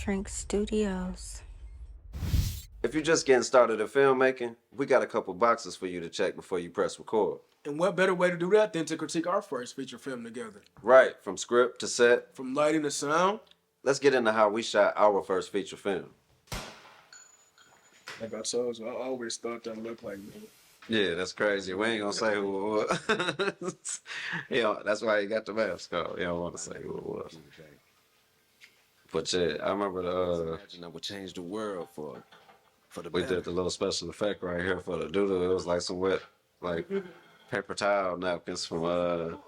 Trinc Studios. If you're just getting started in filmmaking, we got a couple boxes for you to check before you press record. And what better way to do that than to critique our first feature film together? Right, from script to set. From lighting to sound. Let's get into how we shot our first feature film. Like I told you, I always thought that looked like me. Yeah, that's crazy. We ain't gonna say who it was. That's why he got the mask on. You don't want to say who it was. But yeah, I remember Imagine that would change the world for the we better. did the little special effect right here for the doodle. It was like some wet, like paper towel napkins from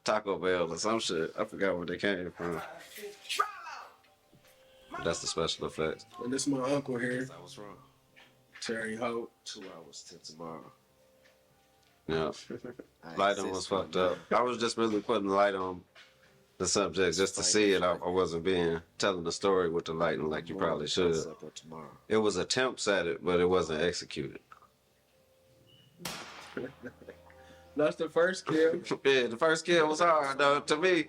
Taco Bell or some shit. I forgot where they came from. But that's the special effects. And this is my uncle here, I was wrong. Terry Hope. 2 hours till tomorrow. Yeah, I lighting exist was for fucked now. up. I was just really putting the light on the subject just to see it. I wasn't telling the story with the lighting like you probably should. Supper tomorrow. It was attempts at it, but it wasn't executed. That's the first kill. Yeah, the first kill was hard though. To me,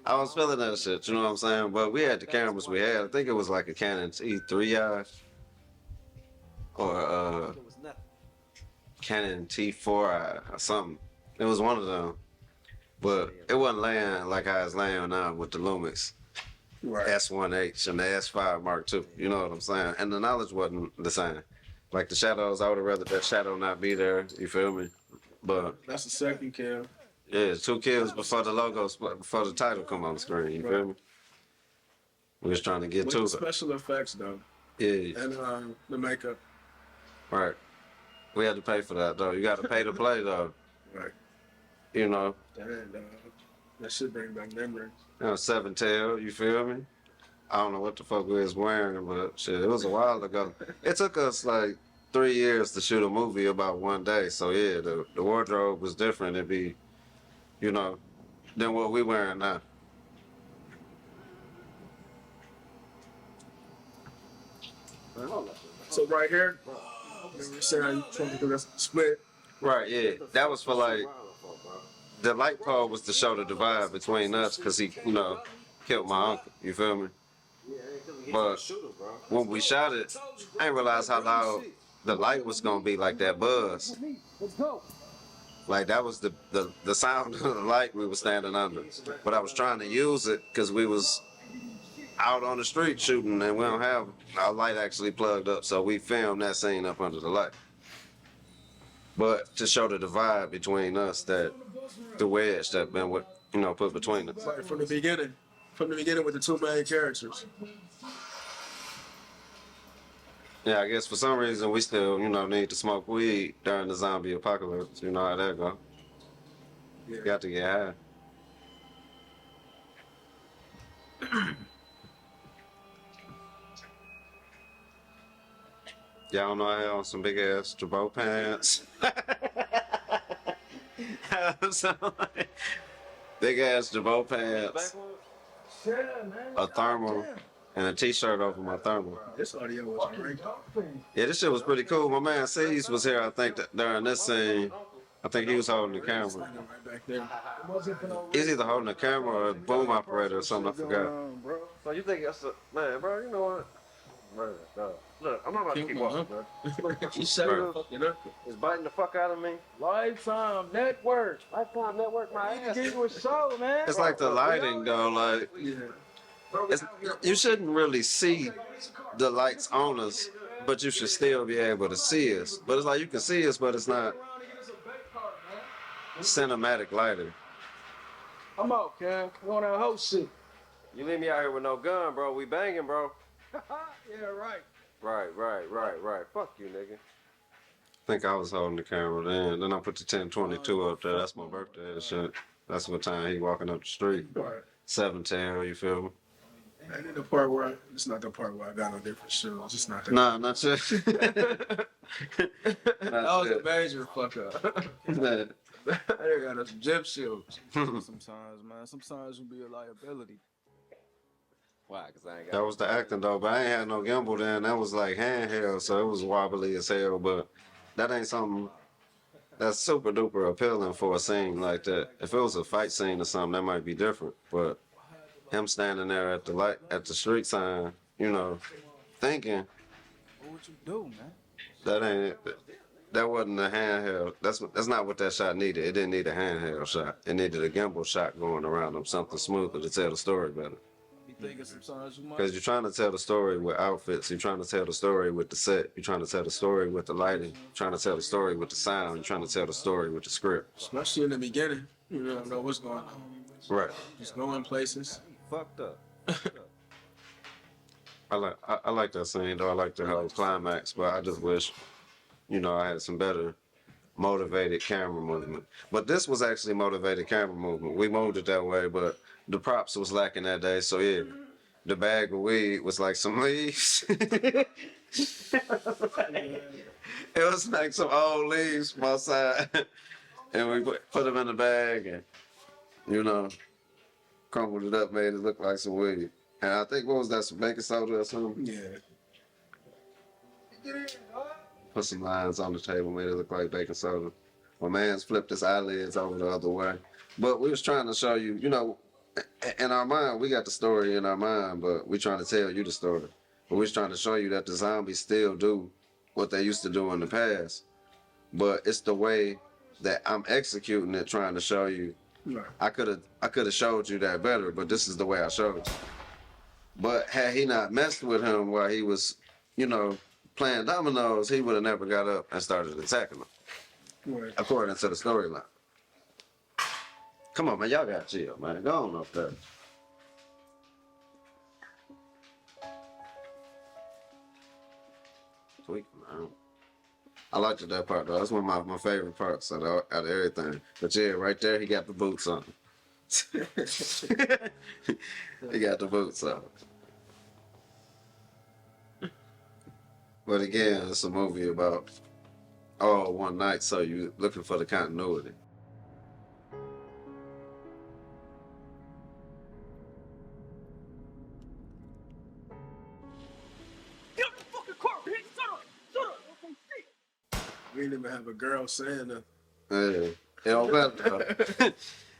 I was feeling that shit. You know what I'm saying? But we had the cameras we had. I think it was like a Canon T3i or It was nothing. Canon T4i or something. It was one of them. But it wasn't laying like how it's laying now with the Lumix Right. S1H and the S5 Mark II. You know what I'm saying? And the knowledge wasn't the same. Like the shadows, I would have rather that shadow not be there. You feel me? But That's the second kill. yeah, 2 kills before the logo, before the title come on the screen. You feel me? We was trying to get With to the it. special effects though. Yeah, And the makeup. right. We had to pay for that though. You got to pay to play though. Right. You know, And that should bring back memories. 7 tail. You feel me? I don't know what the fuck we was wearing, but shit, it was a while ago. It took us like 3 years to shoot a movie about one day. So yeah, the wardrobe was different. It'd be, you know, than what we wearing now. So right here, remember saying you trying to do this split. Right, yeah. That was for like, the light pole was to show the divide between us because he, killed my uncle. You feel me? But when we shot it, I didn't realize how loud the light was gonna be, like that buzz. Like that was the sound of the light we were standing under. But I was trying to use it because we was out on the street shooting and we don't have our light actually plugged up, so we filmed that scene up under the light. But to show the divide between us, that the wedge that been put between us. Like from the beginning with the 2 main characters. Yeah, I guess for some reason we still, need to smoke weed during the zombie apocalypse. You know how that go. Yeah. Got to get high. Y'all know I had on some big ass Jabot pants. Big ass Jabot pants, a thermal, and a t-shirt over my thermal. This audio was great. Yeah, this shit was pretty cool. My man C's was here, I think, during this scene. I think he was holding the camera. Right back there. He's either holding the camera or a boom operator or something, I forgot. Bro. So you think that's a man, bro? You know what? Bro, no. Look, I'm not about to keep walking, bro. You said Right. you know? It's biting the fuck out of me. Lifetime Network. Lifetime Network, my ass. Give you a show, man. It's like the lighting, though, like, you shouldn't really see the lights on us, but you should still be able to see us. But it's like you can see us, but it's not cinematic lighting. I'm out, Cam. You on that whole shit. You leave me out here with no gun, bro. We banging, bro. Yeah, right. Right. Fuck you, nigga. I think I was holding the camera then. Then I put the 1022 up there. That's my birthday and shit. That's what time he walking up the street. Right. 7 tail, you feel me? And then the part where it's not the part where I got on different shoes. It's not that. Nah, not yet. That was a major fuck up. Man. I got us some gym shoes. Sometimes, man. Sometimes you be a liability. Why? Cause I ain't got. That was the acting though, but I ain't had no gimbal then. That was like handheld, so it was wobbly as hell. But that ain't something that's super duper appealing for a scene like that. If it was a fight scene or something, that might be different. But him standing there at the light, at the street sign, you know, thinking What would you do, man? that ain't it. That wasn't a handheld. That's not what that shot needed. It didn't need a handheld shot. It needed a gimbal shot going around them, something smoother to tell the story better. Be thinking sometimes you might. Because you're trying to tell the story with outfits. You're trying to tell the story with the set. You're trying to tell the story with the lighting. You're trying to tell the story with the sound. You're trying to tell the story with the script. Especially in the beginning. You don't know what's going on. Right. Just going places. Fucked up. I like that scene though. I like the whole climax, but I just wish, you know, I had some better motivated camera movement. But this was actually motivated camera movement. We moved it that way, but the props was lacking that day. So yeah, the bag of weed was like some leaves. It was like some old leaves from outside, and we put them in the bag and, you know, crumbled it up, made it look like some weed. And I think, what was that, some baking soda or something? Yeah. Put some lines on the table, made it look like baking soda. My man's flipped his eyelids over the other way. But we was trying to show you, you know, in our mind, we got the story in our mind, but we trying to tell you the story. But we was trying to show you that the zombies still do what they used to do in the past. But it's the way that I'm executing it, trying to show you. Right. I could have showed you that better, but this is the way I showed you. But had he not messed with him while he was, you know, playing dominoes, he would have never got up and started attacking him, Right. according to the storyline. Come on, man, y'all got to chill, man. Go on up there. Tweak, man. I liked that part though. That's one of my favorite parts out of everything. But yeah, right there, he got the boots on. He got the boots on. But again, it's a movie about all one night, so you're looking for the continuity. We didn't even have a girl saying that. Yeah, it don't matter.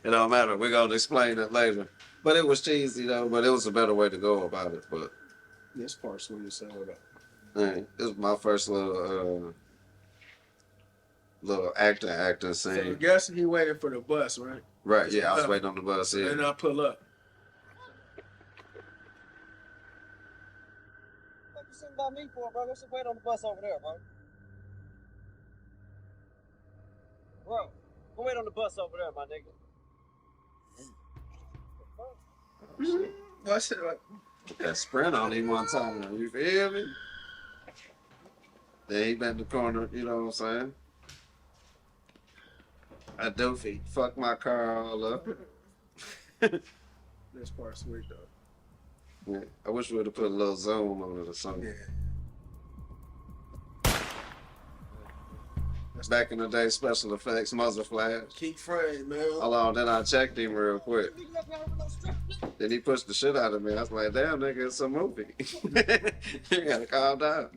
It don't matter. We're gonna explain it later. But it was cheesy though. But it was a better way to go about it. But This part's when you say it up. man, it was my first little acting So I'm scene. guessing he waited for the bus, right? Right? Yeah, I was waiting on the bus. And then Yeah. I pull up. What you sitting by me for, bro? Let's just wait on the bus over there, bro. Bro, go wait on the bus over there, my nigga. I said, like, Put that sprint on him one time. You feel me? Then he bent the corner. You know what I'm saying? A doofy. Fuck my car all up. this part's sweet though. Yeah, I wish we would have put a little zoom on it or something. Yeah. Back in the day, special effects, muzzle flash. Keep frame, man. Hold on, then I checked him real quick. Then he pushed the shit out of me. I was like, damn, nigga, it's a movie. You gotta calm down.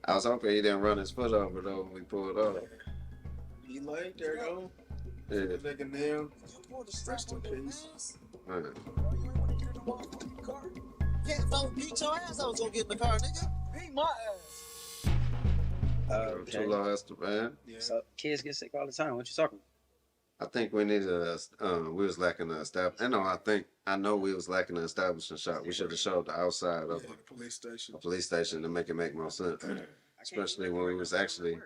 I was hoping he didn't run his foot over though when we pulled off. He late, there you go. Yeah. Nigga nail. Rest in peace. Man. Yeah, if I would beat your ass, I was gonna get in the car, nigga. Beat my ass. Too low Esteban. Yeah. So kids get sick all the time. What you talking I think we needed we was lacking an establishment. I know we was lacking an establishing shot. We should have showed the outside of Yeah, the police station. a police station to make it make more sense. Especially when we was actually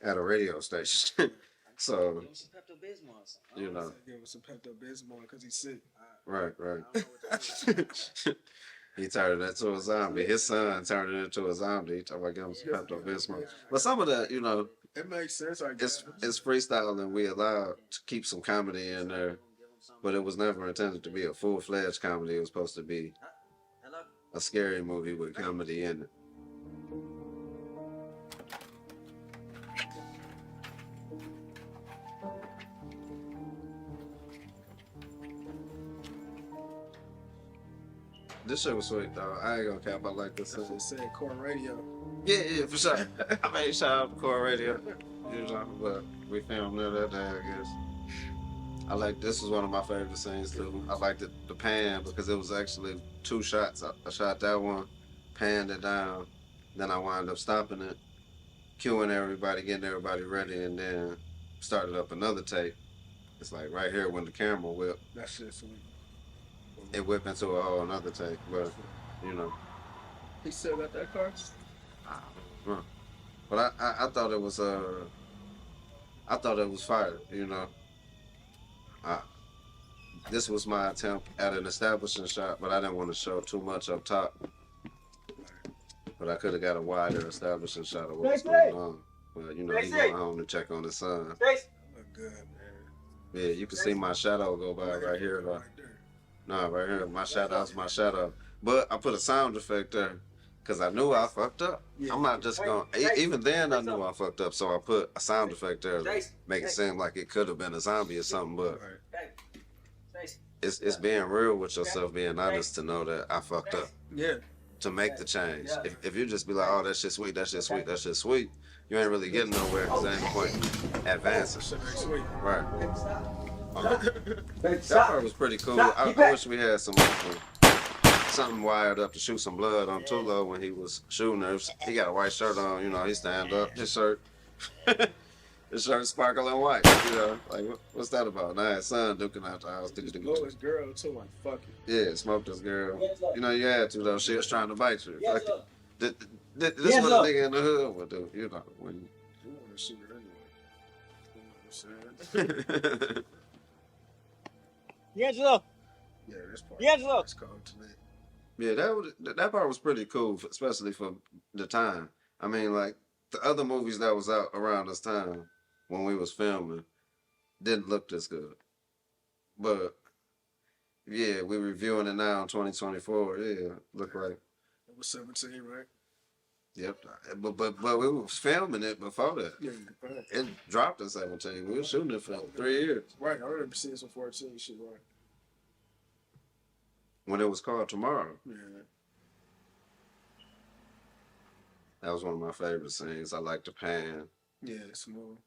at a radio station. So, you know, Give him some Pepto-Bismol because he's sick. right. He turned it into a zombie. His son turned it into a zombie. He talking about giving him some Pepto-Bismol. But some of the, you know, It makes sense, I guess. it's freestyle and we allowed to keep some comedy in there. But it was never intended to be a full-fledged comedy. It was supposed to be a scary movie with comedy in it. This shit was sweet, though. I ain't gonna cap. I like this. That's what it said, core radio. Yeah, for sure. I mean, shout out to Core Radio. You know, but we filmed it that day, I guess. This is one of my favorite scenes too. I liked the pan because it was actually 2 shots. I shot that one, panned it down, then I wound up stopping it, cueing everybody, getting everybody ready, and then started up another take. It's like right here when the camera whipped. That shit's sweet. It whipped into a whole another take, but you know. He still got that car? I don't know. But I thought it was fire, you know. This was my attempt at an establishing shot, but I didn't want to show too much up top. But I could have got a wider establishing shot of what's going on. But you know, he going home to check on his son. Look good, man. Yeah, you can see my shadow go by right here. Though. No, right here, my shadow's my shadow. But I put a sound effect there because I knew I fucked up. I'm not just going. Even then, I knew I fucked up, so I put a sound effect there to make it seem like it could have been a zombie or something. But it's being real with yourself, being honest to know that I fucked up. Yeah. To make the change. If you just be like, oh, that shit sweet, that shit sweet, that shit sweet, you ain't really getting nowhere because there ain't no point advancing. Right. That part was pretty cool. I wish we had something wired up to shoot some blood on Tulo when he was shooting her. He got a white shirt on, you know, he stand up, his shirt sparkling white, you know, like what's that about? Now his son duking out the house. Blow his girl too, like fuck it. Yeah, smoked this girl. You know, you had to though. She was trying to bite you. Like, this is what a nigga in the hood would do. You know, when you want to shoot her anyway. You know what I'm saying? D'Angelo. Yeah, this part. D'Angelo. It's called to me. Yeah, that part was pretty cool, especially for the time. I mean, like the other movies that was out around this time when we was filming didn't look this good. But yeah, we're reviewing it now in 2024. Yeah, look like it was 17, right? Yep. But we was filming it before that. Yeah, right. It dropped in 17. We were shooting it for 3 years. Right, I remember seeing some 14 shit, right? When it was called Tomorrow. Yeah. That was one of my favorite scenes. I liked the pan. Yeah, smooth.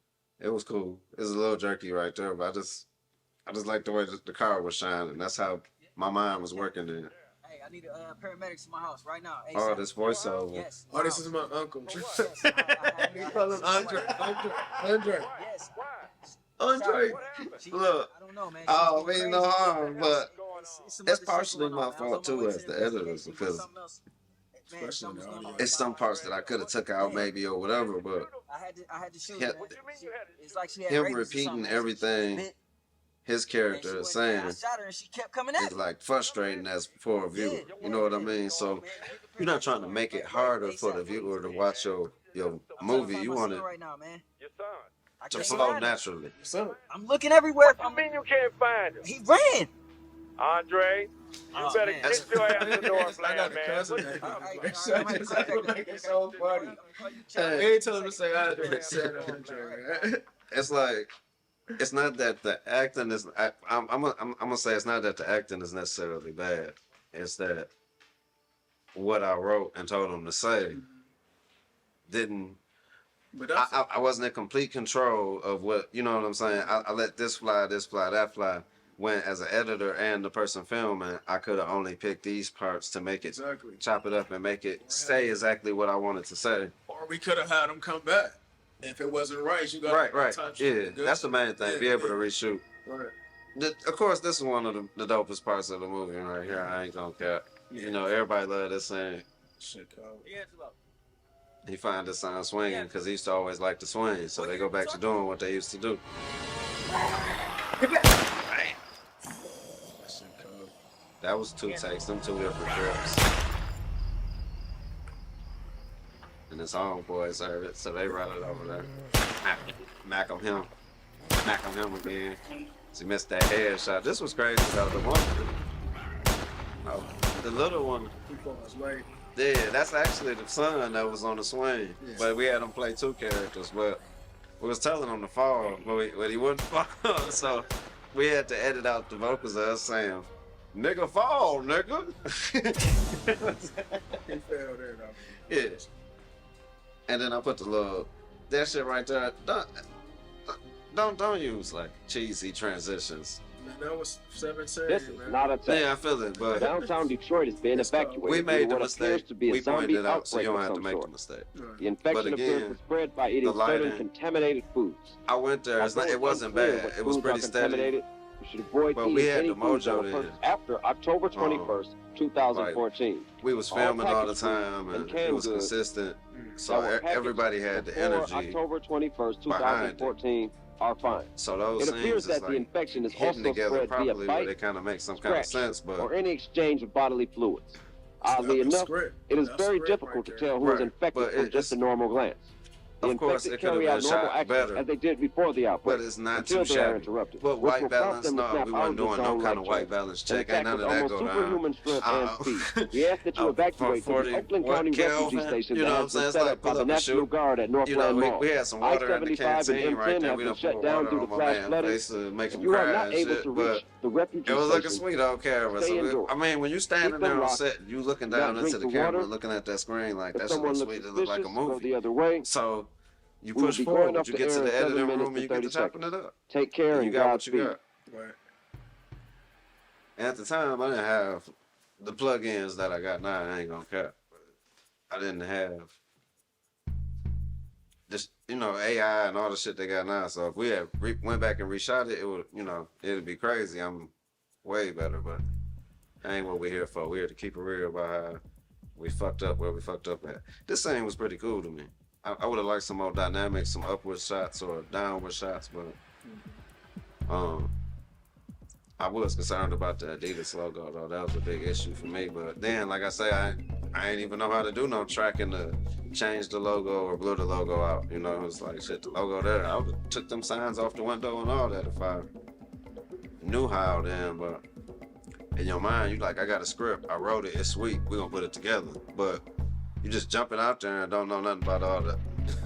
It was cool. It was a little jerky right there, but I just liked the way the car was shining. That's how my mind was working then. Hey, I need paramedics in my house right now. Oh, this voiceover. Yes. Oh, this is my uncle. Yes. We call him Andre. Yes. Andre. Look. I don't know, man. Oh, I mean no harm, but it's it's partially my fault too as the editors because it's some parts that I could have took out maybe or whatever, but I had to shoot. It's like she had him repeating everything his character is saying is like frustrating as for a viewer. You know what I mean? So you're not trying to make it harder for the viewer to watch your movie. You want it to flow naturally. I'm looking everywhere. What you mean you can't find him? He ran. Andre, you better get your ass in the door, I got man. the cousin name. It's so funny. Hey, They told him to say Andre. Said Andre. It's like it's not that the acting is. I'm gonna say it's not that the acting is necessarily bad. It's that what I wrote and told him to say didn't. But I wasn't in complete control of what, you know what I'm saying. I let this fly, that fly. When as an editor and the person filming, I could have only picked these parts to make it chop it up and make it say exactly what I wanted to say. Or we could have had him come back. If it wasn't right, you got right. Yeah, that's the main thing. Be able to reshoot. Right. Of course, this is one of the dopest parts of the movie right here. I ain't gonna cap. You know, everybody love this scene. Shit cold. He find this son swinging because he used to always like to swing, so they go back to doing what they used to do. That was 2 takes, them 2 different trips. And his homeboys heard it, so they run it over there. Mac on him again. So he missed that headshot. This was crazy though. The little one. Yeah, that's actually the son that was on the swing. Yeah. But we had him play 2 characters, but we was telling him to fall, but he wouldn't fall. So we had to edit out the vocals of us saying, "Nigga fall, nigga." He fell there though. Yeah. And then I put the little, that shit right there. don't use like cheesy transitions. Man, that was 7 This series, is man. not a test. Yeah, I feel it, but Downtown Detroit is being It's called- evacuated we made due to the what appears mistake. to be a We zombie pointed it out, so outbreak you don't of have to some make the sort. mistake. Right. The infection But appears again, to spread by eating the certain lighting- contaminated foods. I went there. It's not, Although it wasn't unclear bad. what It was foods pretty are steady. contaminated, you should avoid But eating we had any the foods that mojo were then. purchased after October 21st, 2014. We was All filming all the packaged time, foods and and it canned was goods consistent. that So were packaged everybody had the before energy. October 21st, behind it. 2014 are fine. So those It appears things that is the like infection is hitting also together spread via properly where they bite, kind of make some kind of scratch, sense. But or any exchange of bodily fluids. Oddly That's enough, script. it is That's very script difficult right to there. tell who is Right, infected but from it's- just a normal glance. The of course, infected it could have carry been out normal shot actions better. as they did before the outbreak, But it's not until too they are shabby. interrupted. But which white will prompt balance, them to no, snap we out weren't of the doing no zone kind like of white children. balance In check. Ain't fact, none with of that almost go down. superhuman strength and speed, we ask that you From evacuate to 40 the Oakland what, County Kelvin? Refugee Station You know that what I'm has saying? been It's set like up by pull the up and National shoot. Guard at You know, Northland Mall. we had some water in the I-75 and canteen right M10 there. have We been done shut poured down water due to on my flash man's flooding. face to make If him you are cry not and able shit. to But reach the refugee it was looking station, sweet on camera. stay So indoors. I mean, when you standing Keep there them on locked. set, you looking Do not down into drink the the camera, water. looking at that screen like If that shit someone looks looks sweet. It look like a suspicious, go movie. the other way. So you We will push be forward. going off You the get to air in the 7 editing minutes room and you and get 30 to chopping seconds. it up. Take care And and you got what you Godspeed. got. Right. And at the time, I didn't have the plugins that I got now. I ain't gonna cap. I didn't have just AI and all the shit they got now. So if we had went back and reshot it, it would it'd be crazy. I'm way better, but that ain't what we're here for. We're here to keep it real about how we fucked up where we fucked up at. This scene was pretty cool to me. I would have liked some more dynamics, some upward shots or downward shots, but I was concerned about the Adidas logo though. That was a big issue for me. But then, like I say, I ain't even know how to do no tracking to change the logo or blur the logo out. It was like shit, the logo there. I would have took them signs off the window and all that if I knew how then. But in your mind, you like, I got a script. I wrote it. It's sweet. We gonna put it together. But you just jumping out there and don't know nothing about all the,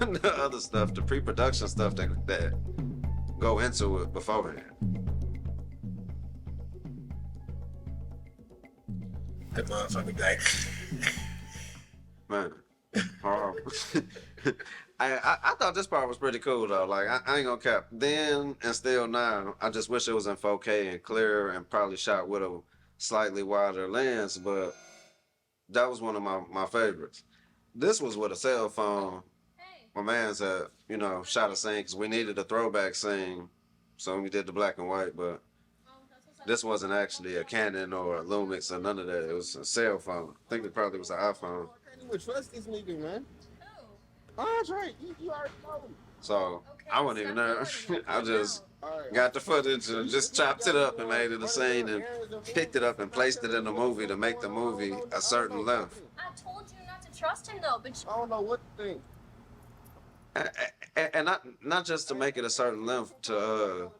the other stuff, the pre-production stuff that go into it beforehand. That motherfucker guy. Man, horrible. I thought this part was pretty cool though. Like I ain't gonna cap. Then and still now, I just wish it was in 4K and clear and probably shot with a slightly wider lens. But that was one of my favorites. This was with a cell phone. My man's had shot a scene because we needed a throwback scene, so we did the black and white. But this wasn't actually a Canon or a Lumix or none of that. It was a cell phone. I think it probably was an iPhone. You would trust this nigga, man. Andre, you already know. So I wasn't even there. I just Alright. got the footage and just chopped it up and made it a scene and picked it up and placed it in the movie to make the movie a certain length. I told you not to trust him though, but I don't know what to think. And not just to make it a certain length, to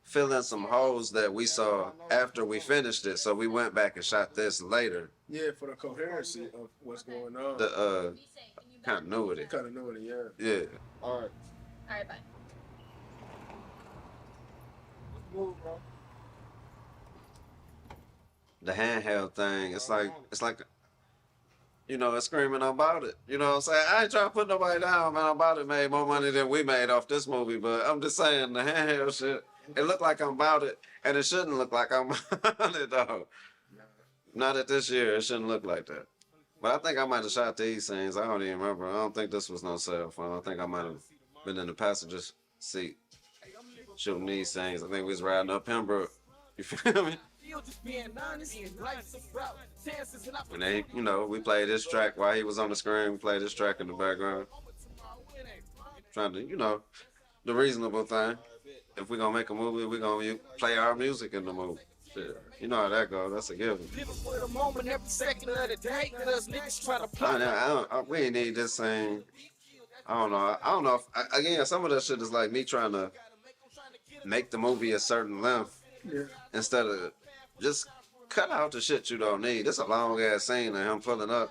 fill in some holes that we saw after we finished it. So we went back and shot this later. Yeah, for the coherency of what's going on. The continuity. Continuity, yeah. Yeah. Alright. alright, bye. Move, bro. The handheld thing. It's like it's screaming about it. You know what I'm saying? I ain't trying to put nobody down, man. About it made more money than we made off this movie, but I'm just saying the handheld shit. It looked like I'm about it, and it shouldn't look like I'm on it though. Not at this year. It shouldn't look like that. But I think I might have shot these scenes. I don't even remember. I don't think this was no cell phone. I think I might have been in the passenger seat shooting these scenes. I think we was riding up Pembroke. You feel me? And they, we played this track while he was on the screen. We played this track in the background. Trying to, the reasonable thing. If we're going to make a movie, we're going to play our music in the movie. Shit. You know how that goes. That's a given. We ain't need this thing. I don't know. Again, some of that shit is like me trying to make the movie a certain length instead of just cut out the shit you don't need. It's a long ass scene of him pulling up.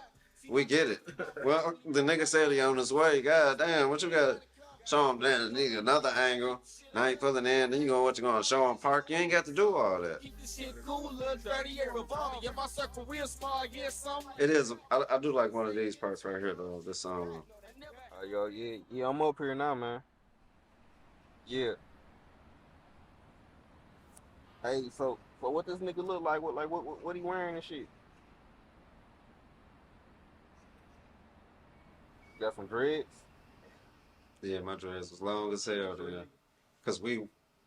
We get it. Well, the nigga said he on his way. God damn, what you got? Show him then need another angle. Now he pulling in. Then you what you gonna show him park? You ain't got to do all that. It is. I do like one of these parts right here though. This song. Yo, yeah, I'm up here now, man. Yeah. Hey, so what this nigga look like? What he wearing and shit? Got some dreads? Yeah, my dreads was long as hell then. Cause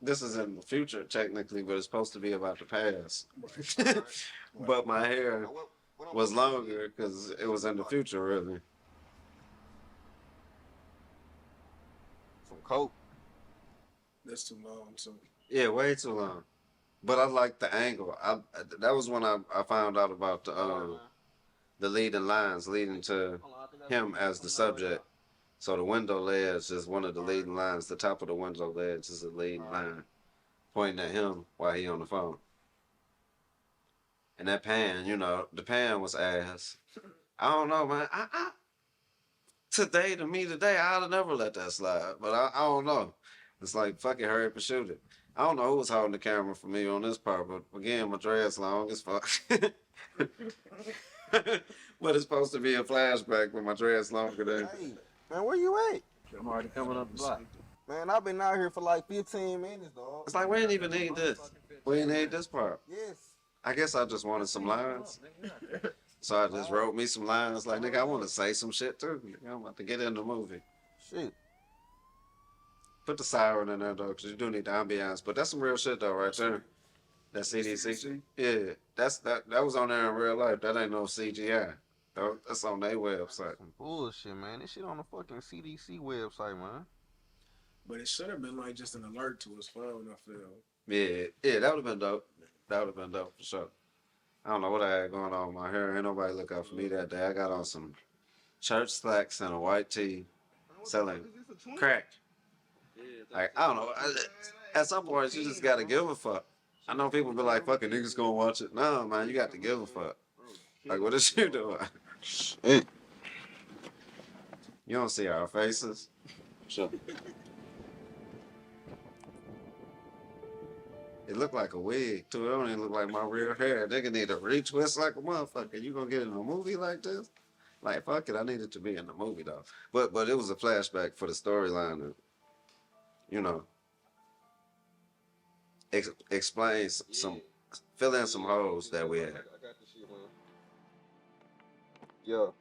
this is in the future technically, but it's supposed to be about the past. But my hair Now, what I'm was supposed to longer because it was in the future, really. some coke. That's too long. So Yeah, way too long. But I like the angle. That was when I found out about the leading lines leading to him as the subject. So the window ledge is one of the leading lines. The top of the window ledge is a leading line pointing at him while he on the phone. And that pan, the pan was ass. I don't know, man. To me today, I'd have never let that slide. But I don't know. It's like, fuck it, hurry up and shoot it. I don't know who was holding the camera for me on this part, but again, my dread's long as fuck. But it's supposed to be a flashback when my dread's longer than. Hey, man, where you at? I'm already coming up the block. Man, I've been out here for like 15 minutes, dog. It's like, we didn't even need this. We didn't need this part. Yes. I guess I just wanted some lines. So I just wrote me some lines like, nigga, I want to say some shit too. Nigga, I'm about to get in the movie. Shit. Put the siren in there though, because you do need the ambiance. But that's some real shit though, right there. That CDC. Yeah, that was on there in real life. That ain't no CGI. That's on their website. Some bullshit, man. This shit on the fucking CDC website, man. but it should have been like just an alert to his phone, I feel. Yeah, that would have been dope. That would have been dope for sure. I don't know what I had going on with my hair. Ain't nobody look out for me that day. I got on some church slacks and a white tee selling crack. Like, I don't know. At some point, you just got to give a fuck. I know people be like, fucking niggas gonna watch it. No, man, you got to give a fuck. Like, what is you doing? Hey. You don't see our faces? Sure. It looked like a wig, too. It don't even look like my real hair. Nigga need a retwist like a motherfucker. You gonna get in a movie like this? Like, fuck it, I needed to be in the movie, though. But it was a flashback for the storyline. Explain some, fill in some holes that we had. I got this shit, man. Yeah.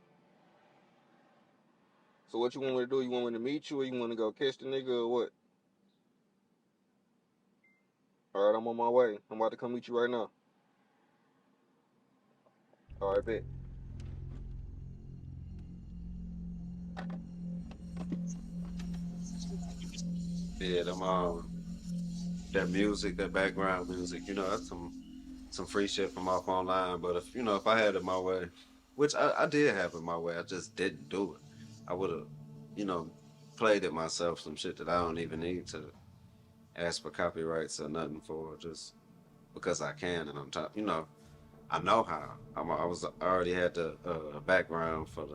So what you want me to do? You want me to meet you or you want to go catch the nigga or what? All right, I'm on my way. I'm about to come meet you right now. All right, bet. Yeah, that music, that background music, that's some free shit from off online. But if I had it my way, which I did have it my way, I just didn't do it. I would have, played it myself, some shit that I don't even need to ask for copyrights or nothing for, just because I can and I'm I know how. I already had the background from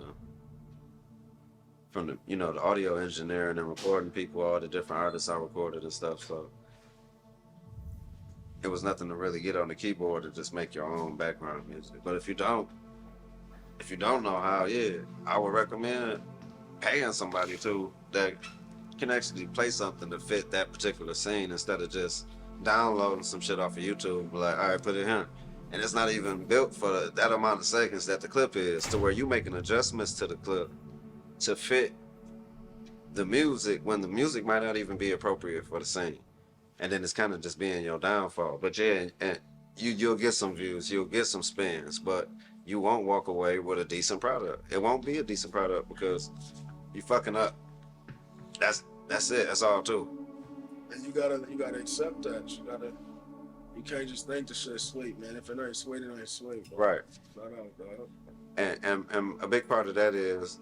the the audio engineering and recording people, all the different artists I recorded and stuff. So it was nothing to really get on the keyboard and just make your own background music. But if you don't know how, I would recommend paying somebody that can actually play something to fit that particular scene instead of just downloading some shit off of YouTube. Like, all right, put it here. And it's not even built for that amount of seconds that the clip is, to where you making adjustments to the clip to fit the music when the music might not even be appropriate for the scene. And then it's kind of just being your downfall. But and you'll get some views, you'll get some spins, but you won't walk away with a decent product. It won't be a decent product because you fucking up. That's it. That's all too. And you gotta accept that. You can't just think the shit's sweet, man. If it ain't sweet, it ain't sweet. Bro. Right. Flat out, dog. And a big part of that is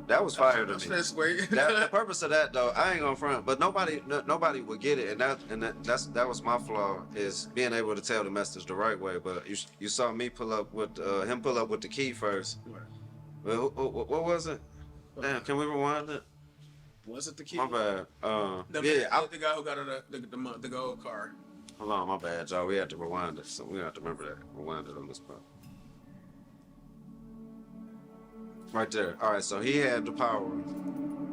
that was fire to me. That's sweet. The purpose of that though, I ain't gonna front, but nobody would get it, and that was my flaw, is being able to tell the message the right way. But you saw me pull up with the key first. Right. What was it? Damn, can we rewind it? Was it the key? My bad. The guy who got the gold car. Hold on, my bad, y'all. We had to rewind it, so we have to remember that. Rewind it on this part. Right there. All right, so he had the power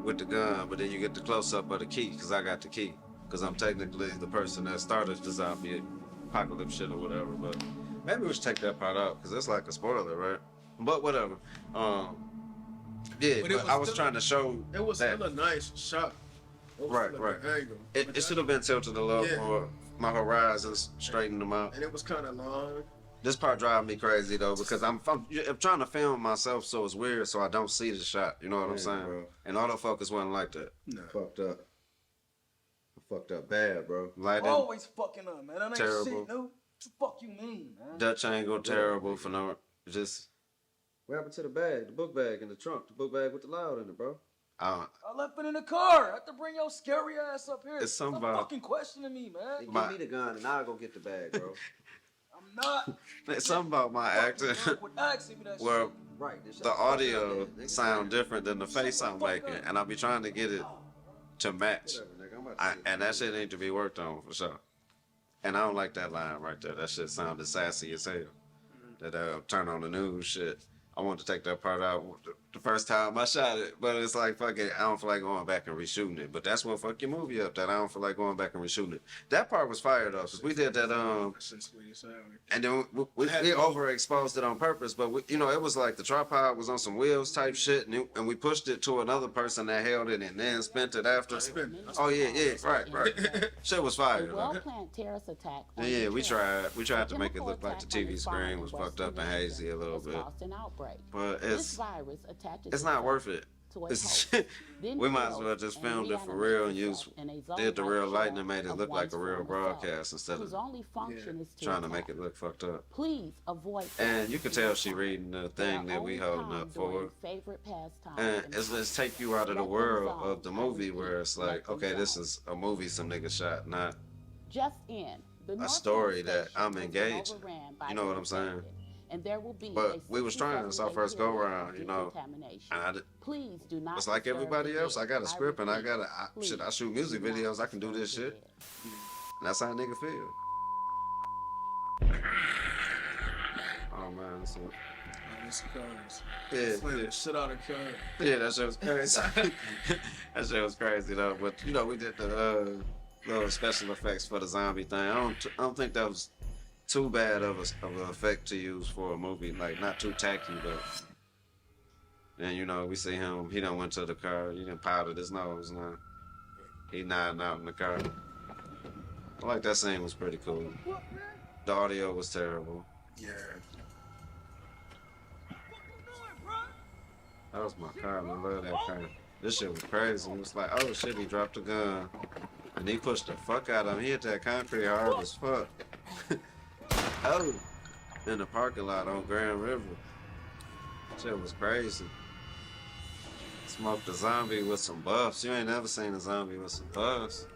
with the gun, but then you get the close up of the key because I got the key because I'm technically the person that started the zombie apocalypse shit or whatever. But maybe we should take that part out because it's like a spoiler, right? But whatever. Yeah, but I was trying to show it was that. still a nice shot. Right. Angle. It should have been tilted a little more. My horizons, straighten them out. And it was kind of long. This part drives me crazy though because I'm trying to film myself, so it's weird, so I don't see the shot. You know what I'm saying? Bro. And autofocus wasn't like that. No. Fucked up. Fucked up bad, bro. Lighting. Always fucking up, man. That ain't terrible. shit, no. What the fuck you mean, man? Dutch angle, terrible for no. Just. What happened to the bag? The book bag in the trunk. The book bag with the loud in it, bro. I left it in the car. I have to bring your scary ass up here. It's something Stop about fucking questioning me, man. Give me the gun and I'll go get the bag, bro. I'm not. It's something about my acting where the audio sound different than the face I'm making, and I'll be trying to get it to match. And that shit need to be worked on for sure. And I don't like that line right there. That shit sounded sassy as hell. That turn on the news shit. I want to take that part out the first time I shot it, but it's like, fuck it, I don't feel like going back and reshooting it. But that's what fuck your movie up, that I don't feel like going back and reshooting it. That part was fire though, because we did that, and then we overexposed it on purpose, but we, you know, it was like the tripod was on some wheels type shit, and we pushed it to another person that held it and then spent it after. Oh yeah, right. Shit was fire though. Well-planned terrorist attack. Yeah, we tried to make it look like the TV screen was fucked up and hazy a little bit. But it's not worth it. We might as well just filmed it for real and did the real lighting and made it look like a real broadcast instead of trying to make it look fucked up. Please avoid. And you can tell she reading the thing that we holding up for. And it's take you out of the world of the movie where it's like, okay, this is a movie some nigga shot, not a story that I'm engaged in. You know what I'm saying? And there will be but we was trying this our first go around, you know. And please do not. It's like everybody else. I got a script and I shoot music videos. I can do this shit. And that's how a nigga feel. Oh man, that's what. Yeah. Shit out of car. Yeah, that shit was crazy. That shit was crazy though. But you know, we did the little special effects for the zombie thing. I don't think that was too bad of an effect to use for a movie, like not too tacky, but and you know we see him. He done went to the car. He done powdered his nose now. He nodding out in the car. I like that scene was pretty cool. The audio was terrible. Yeah. That was my car. I love that car. This shit was crazy. It was like, oh shit, he dropped a gun and he pushed the fuck out of him. He hit that concrete hard as fuck. Oh, in the parking lot on Grand River. Shit was crazy. Smoked a zombie with some buffs. You ain't never seen a zombie with some buffs.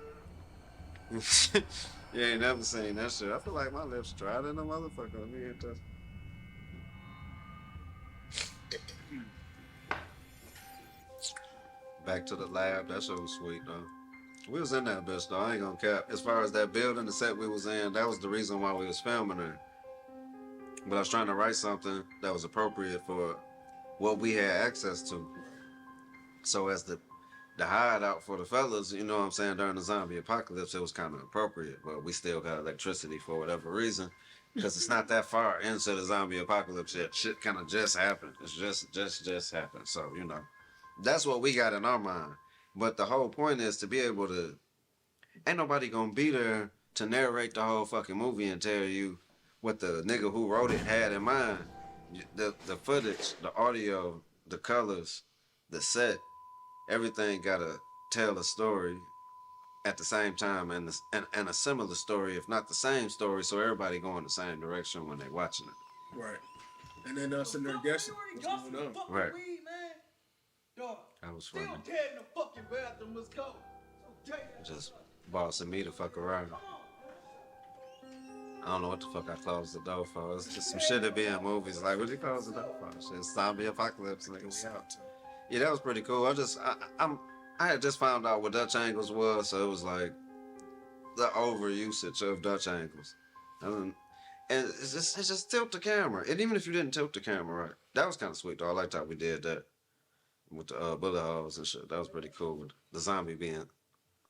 You ain't never seen that shit. I feel like my lips dry than a motherfucker. Let me hit this. Back to the lab. That shit was sweet though. We was in that bitch though, I ain't gonna cap. As far as that building, the set we was in, that was the reason why we was filming there. But I was trying to write something that was appropriate for what we had access to. So as the hideout for the fellas, you know what I'm saying, during the zombie apocalypse, it was kind of appropriate. But we still got electricity for whatever reason. Because it's not that far into the zombie apocalypse yet. Shit kind of just happened. It's just happened. So, you know, that's what we got in our mind. But the whole point is to be able to, ain't nobody gonna be there to narrate the whole fucking movie and tell you what the nigga who wrote it had in mind. The footage, the audio, the colors, the set, everything gotta tell a story at the same time and a similar story, if not the same story, so everybody going the same direction when they watching it. Right. And then us in there guessing what's going on. Right. Dog. That was funny. Still dead in the fucking bathroom. Let's go. Just bossing me to fuck around. I don't know what the fuck I closed the door for. It's just some shit that be in movies. Like, what you close the door for? Shit, zombie apocalypse, nigga. We out. Yeah, that was pretty cool. I had just found out what Dutch angles was, so it was like the over usage of Dutch angles. And it's just tilt the camera. And even if you didn't tilt the camera right, that was kind of sweet though. I liked how we did that. with the bullet holes and shit. That was pretty cool. With the zombie being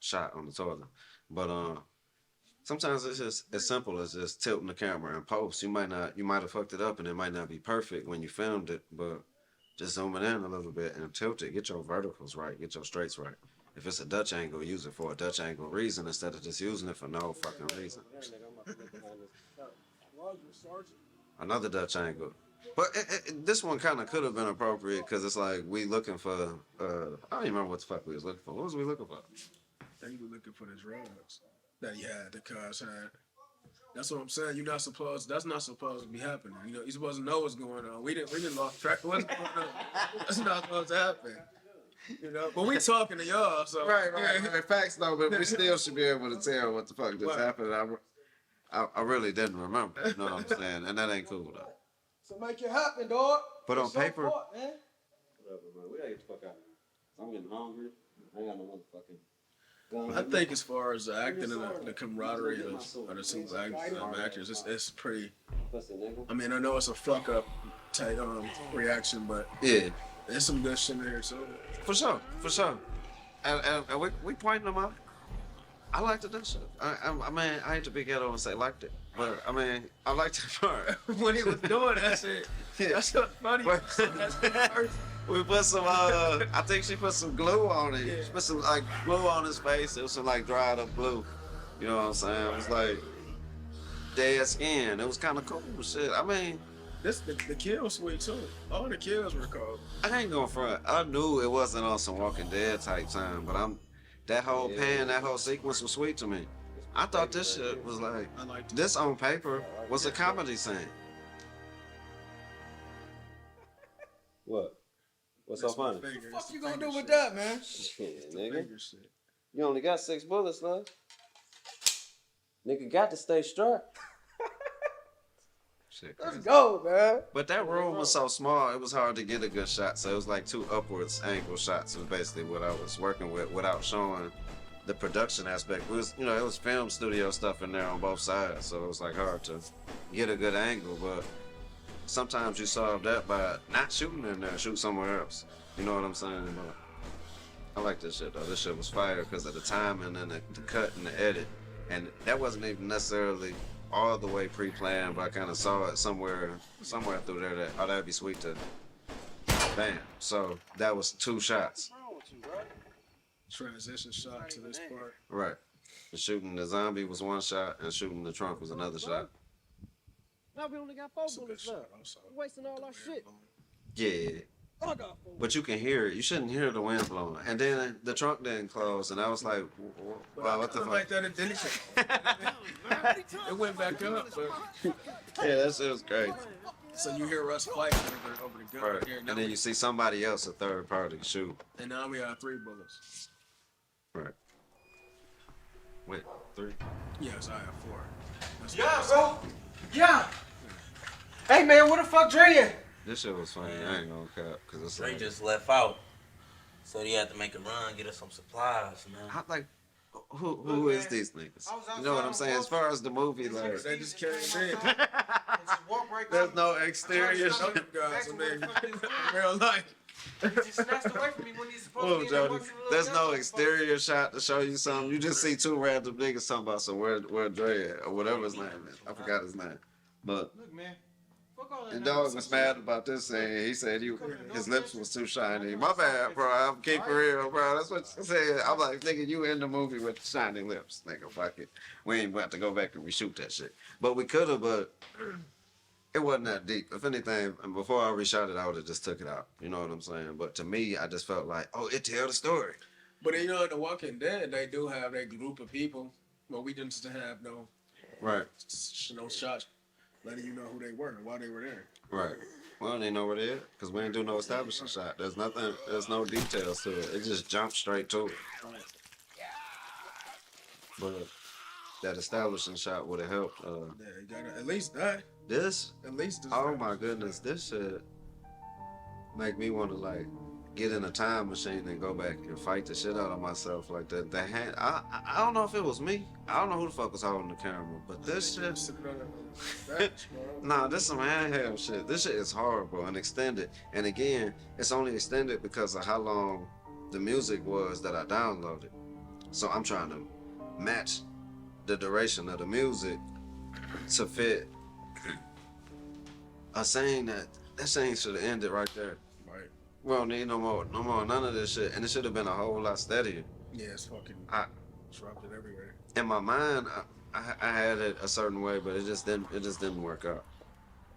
shot on the toilet. But sometimes it's just as simple as just tilting the camera in post. You might have fucked it up and it might not be perfect when you filmed it, but just zoom it in a little bit and tilt it. Get your verticals right. Get your straights right. If it's a Dutch angle, use it for a Dutch angle reason instead of just using it for no fucking reason. Another Dutch angle. But this one kind of could have been appropriate because it's like we looking for, I don't even remember what the fuck we was looking for. What was we looking for? I think we looking for the drugs that he had, the cuz had. That's what I'm saying. That's not supposed to be happening. You know, you're supposed to know what's going on. We didn't lost track of what's going on. That's not supposed to happen. You know, but we talking to y'all, so. Right. Facts though, but we still should be able to tell what the fuck just happened. I really didn't remember. You know what I'm saying? And that ain't cool though. So make it happen, dog. But on paper, man. whatever, man. We gotta get the fuck out. I'm getting hungry. I ain't got no motherfucking. I think as far as the acting and the camaraderie of the two actors, it's pretty. I mean, I know it's a fuck up type reaction, but yeah, there's some good shit in here too. For sure. And we pointing them out. I liked it. That shit. I mean, I hate to be ghetto and say liked it, but I mean, I liked it part when he was doing that shit. Yeah. That's so funny. We put some, I think she put some glue on it. Yeah. She put some like glue on his face. It was some like dried up glue. You know what I'm saying? It was like dead skin. It was kind of cool shit. I mean, the kill was sweet too. All the kills were cool. I ain't going front. I knew it wasn't on some Walking Dead type time, but that whole that whole sequence was sweet to me. I thought this shit was like, this on paper was a comedy scene. What? What's so funny? What the fuck you gonna do with that, man? Shit, nigga. You only got 6 bullets left. Nigga got to stay strapped. Shit, Let's go, man. But that room was so small, it was hard to get a good shot. So it was like 2 upwards angle shots. Was basically what I was working with without showing the production aspect. It was, it was film studio stuff in there on both sides. So it was like hard to get a good angle. But sometimes you solve that by not shooting in there, shoot somewhere else. You know what I'm saying? But I like this shit though. This shit was fire because of the timing and the cut and the edit. And that wasn't even necessarily all the way pre-planned, but I kind of saw it somewhere through there that, oh, that'd be sweet to, bam. So that was 2 shots. Transition shot to this part. Right. And shooting the zombie was 1 shot, and shooting the trunk was another shot. Now we only got 4 bullets left. We're wasting all our shit. Yeah. But you can hear it. You shouldn't hear the wind blowing. And then the trunk didn't close, and I was like, wow, what the fuck? Like that, it went back up. But yeah, that shit was crazy. So you hear us fighting over the gun Right. here. And then you see somebody else, a third party, shoot. And now we have 3 bullets. Right. Wait, 3? Yes, I have 4. That's Yeah, bro. Yeah. Hey, man, where the fuck Dre at? This shit was funny. I ain't gonna cap, cause it's Dre like, just left out, so he had to make a run, get us some supplies, man. who is these niggas? You know what I'm saying? As far as the movie, like, they just came in. there's no exterior. Show them guys, I mean, real life. Oh, Jody, there's no exterior shot to show you something. You just see 2 random niggas talking about some where Dre at or whatever his name is. I forgot his name, but. Look, man. And dog was mad about this thing. He said his lips was too shiny. My bad, bro. I'm keep it real, bro. That's what I said. I'm like, nigga, you in the movie with shiny lips, nigga. Fuck it. We ain't about to go back and reshoot that shit. But we could have, but it wasn't that deep. If anything, and before I reshot it, I would have just took it out. You know what I'm saying? But to me, I just felt like, oh, it tell the story. But you know, in The Walking Dead, they do have that group of people. Well, we didn't have no shots letting you know who they were and why they were there. Right. Well, they know where they at because we ain't do no establishing shot. There's no details to it. It just jumped straight to it. But that establishing shot would have helped. Yeah, you gotta at least that. This? At least this. Oh my goodness, this shit make me want to like get in a time machine and go back and fight the shit out of myself like that. The hand, I don't know if it was me. I don't know who the fuck was holding the camera, but this shit. Nah, this some handheld shit. This shit is horrible and extended. And again, it's only extended because of how long the music was that I downloaded. So I'm trying to match the duration of the music to fit a scene that scene should have ended right there. Right. We don't need no more, none of this shit. And it should have been a whole lot steadier. Yeah, it's fucking disrupted everywhere. In my mind, I had it a certain way, but it just didn't work out.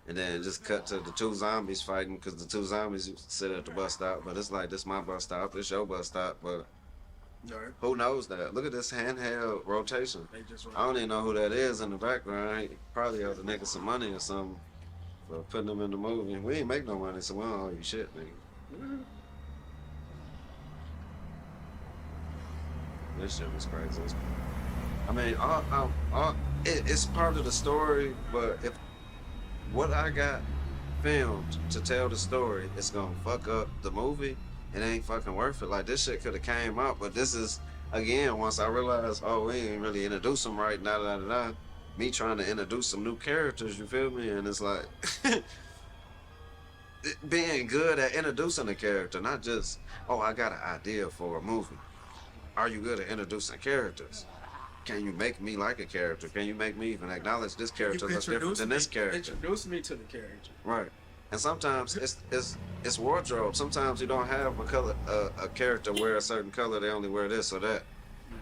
And then it just cut to the two zombies fighting, because the two zombies sit at the bus stop. But it's like, this my bus stop, this your bus stop, but Right. who knows that? Look at this handheld rotation. I don't even know who that is in the background. He probably owe the nigga some money or something for putting them in the movie. We ain't make no money, so we don't owe you shit, nigga. This shit was crazy. I mean, it's part of the story, but if what I got filmed to tell the story is gonna fuck up the movie, it ain't fucking worth it. Like, this shit could have came out, but this is, again, once I realized, oh, we ain't really introduce them right, me trying to introduce some new characters, you feel me? And it's like, being good at introducing a character, not just, oh, I got an idea for a movie. Are you good at introducing characters? Can you make me like a character? Can you make me even acknowledge this character that's different than this character? Introduce me to the character. Right. And sometimes it's wardrobe. Sometimes you don't have a character wear a certain color. They only wear this or that,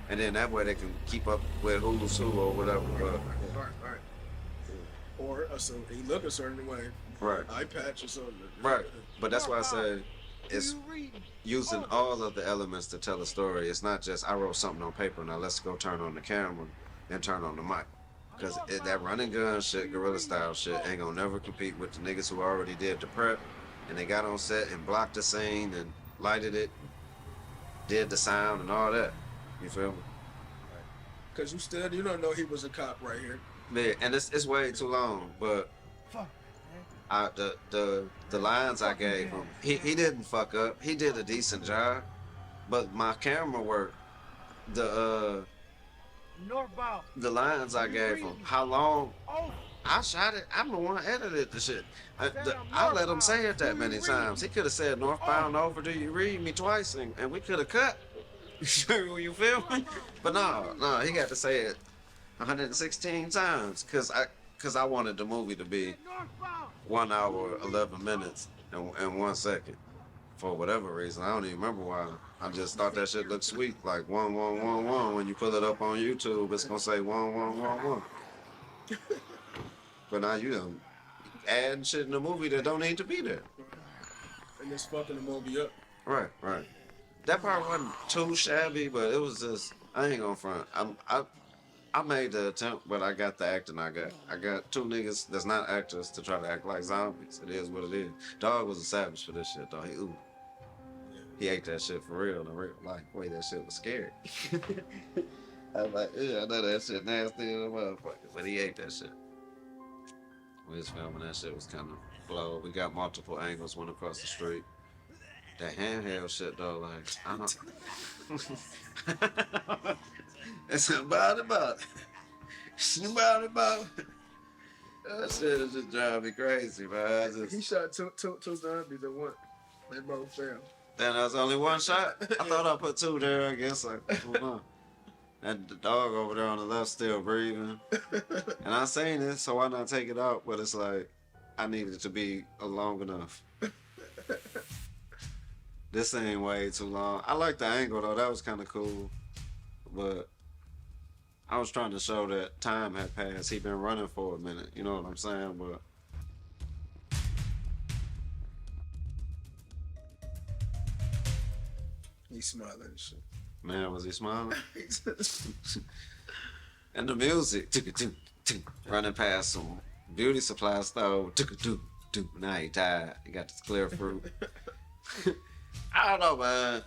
and then that way they can keep up with who's who or whatever. Right. Or he look a certain way. Right. Eye patch or something. Right. But that's why I say it's using all of the elements to tell a story. It's not just I wrote something on paper. Now let's go turn on the camera and turn on the mic. Because that running gun shit, guerrilla style shit, ain't gonna never compete with the niggas who already did the prep and they got on set and blocked the scene and lighted it, did the sound and all that. You feel me? Because you don't know he was a cop right here. Yeah, and it's way too long, but the lines I gave him, he didn't fuck up. He did a decent job, but my camera work, the lines I gave him, how long I shot it, I'm the one edited the shit. I let him say it that many times. He could have said northbound over, do you read me twice, and we could have cut. You feel me? But no, he got to say it 116 times because I wanted the movie to be 1 hour, 11 minutes, and 1 second. For whatever reason, I don't even remember why. I just thought that shit looked sweet, like 1111. When you pull it up on YouTube, it's gonna say 1111. But now you done adding shit in the movie that don't need to be there. And it's fucking the movie up. Right. That part wasn't too shabby, but it was just, I ain't gonna front. I made the attempt, but I got the acting I got. I got two niggas that's not actors to try to act like zombies. It is what it is. Dog was a savage for this shit, though. He ate that shit for real in real life. Boy, that shit was scary. I was like, I know that shit nasty as a motherfucker, but he ate that shit. We was filming that shit was kind of blow. We got multiple angles, went across the street. That handheld shit though, like, I don't. It's about it. That shit is just driving me crazy, man. He shot two zombies at once. They both failed. Then that was only one shot. I thought I put two there. I guess and the dog over there on the left still breathing. And I seen it, so why not take it out? But it's like I need it to be long enough. This ain't way too long. I like the angle though. That was kind of cool, but I was trying to show that time had passed. He'd been running for a minute. You know what I'm saying? But He's smiling and shit. Man, was he smiling? And the music, running past some beauty supply store, now he tired. He got this clear fruit. I don't know, man.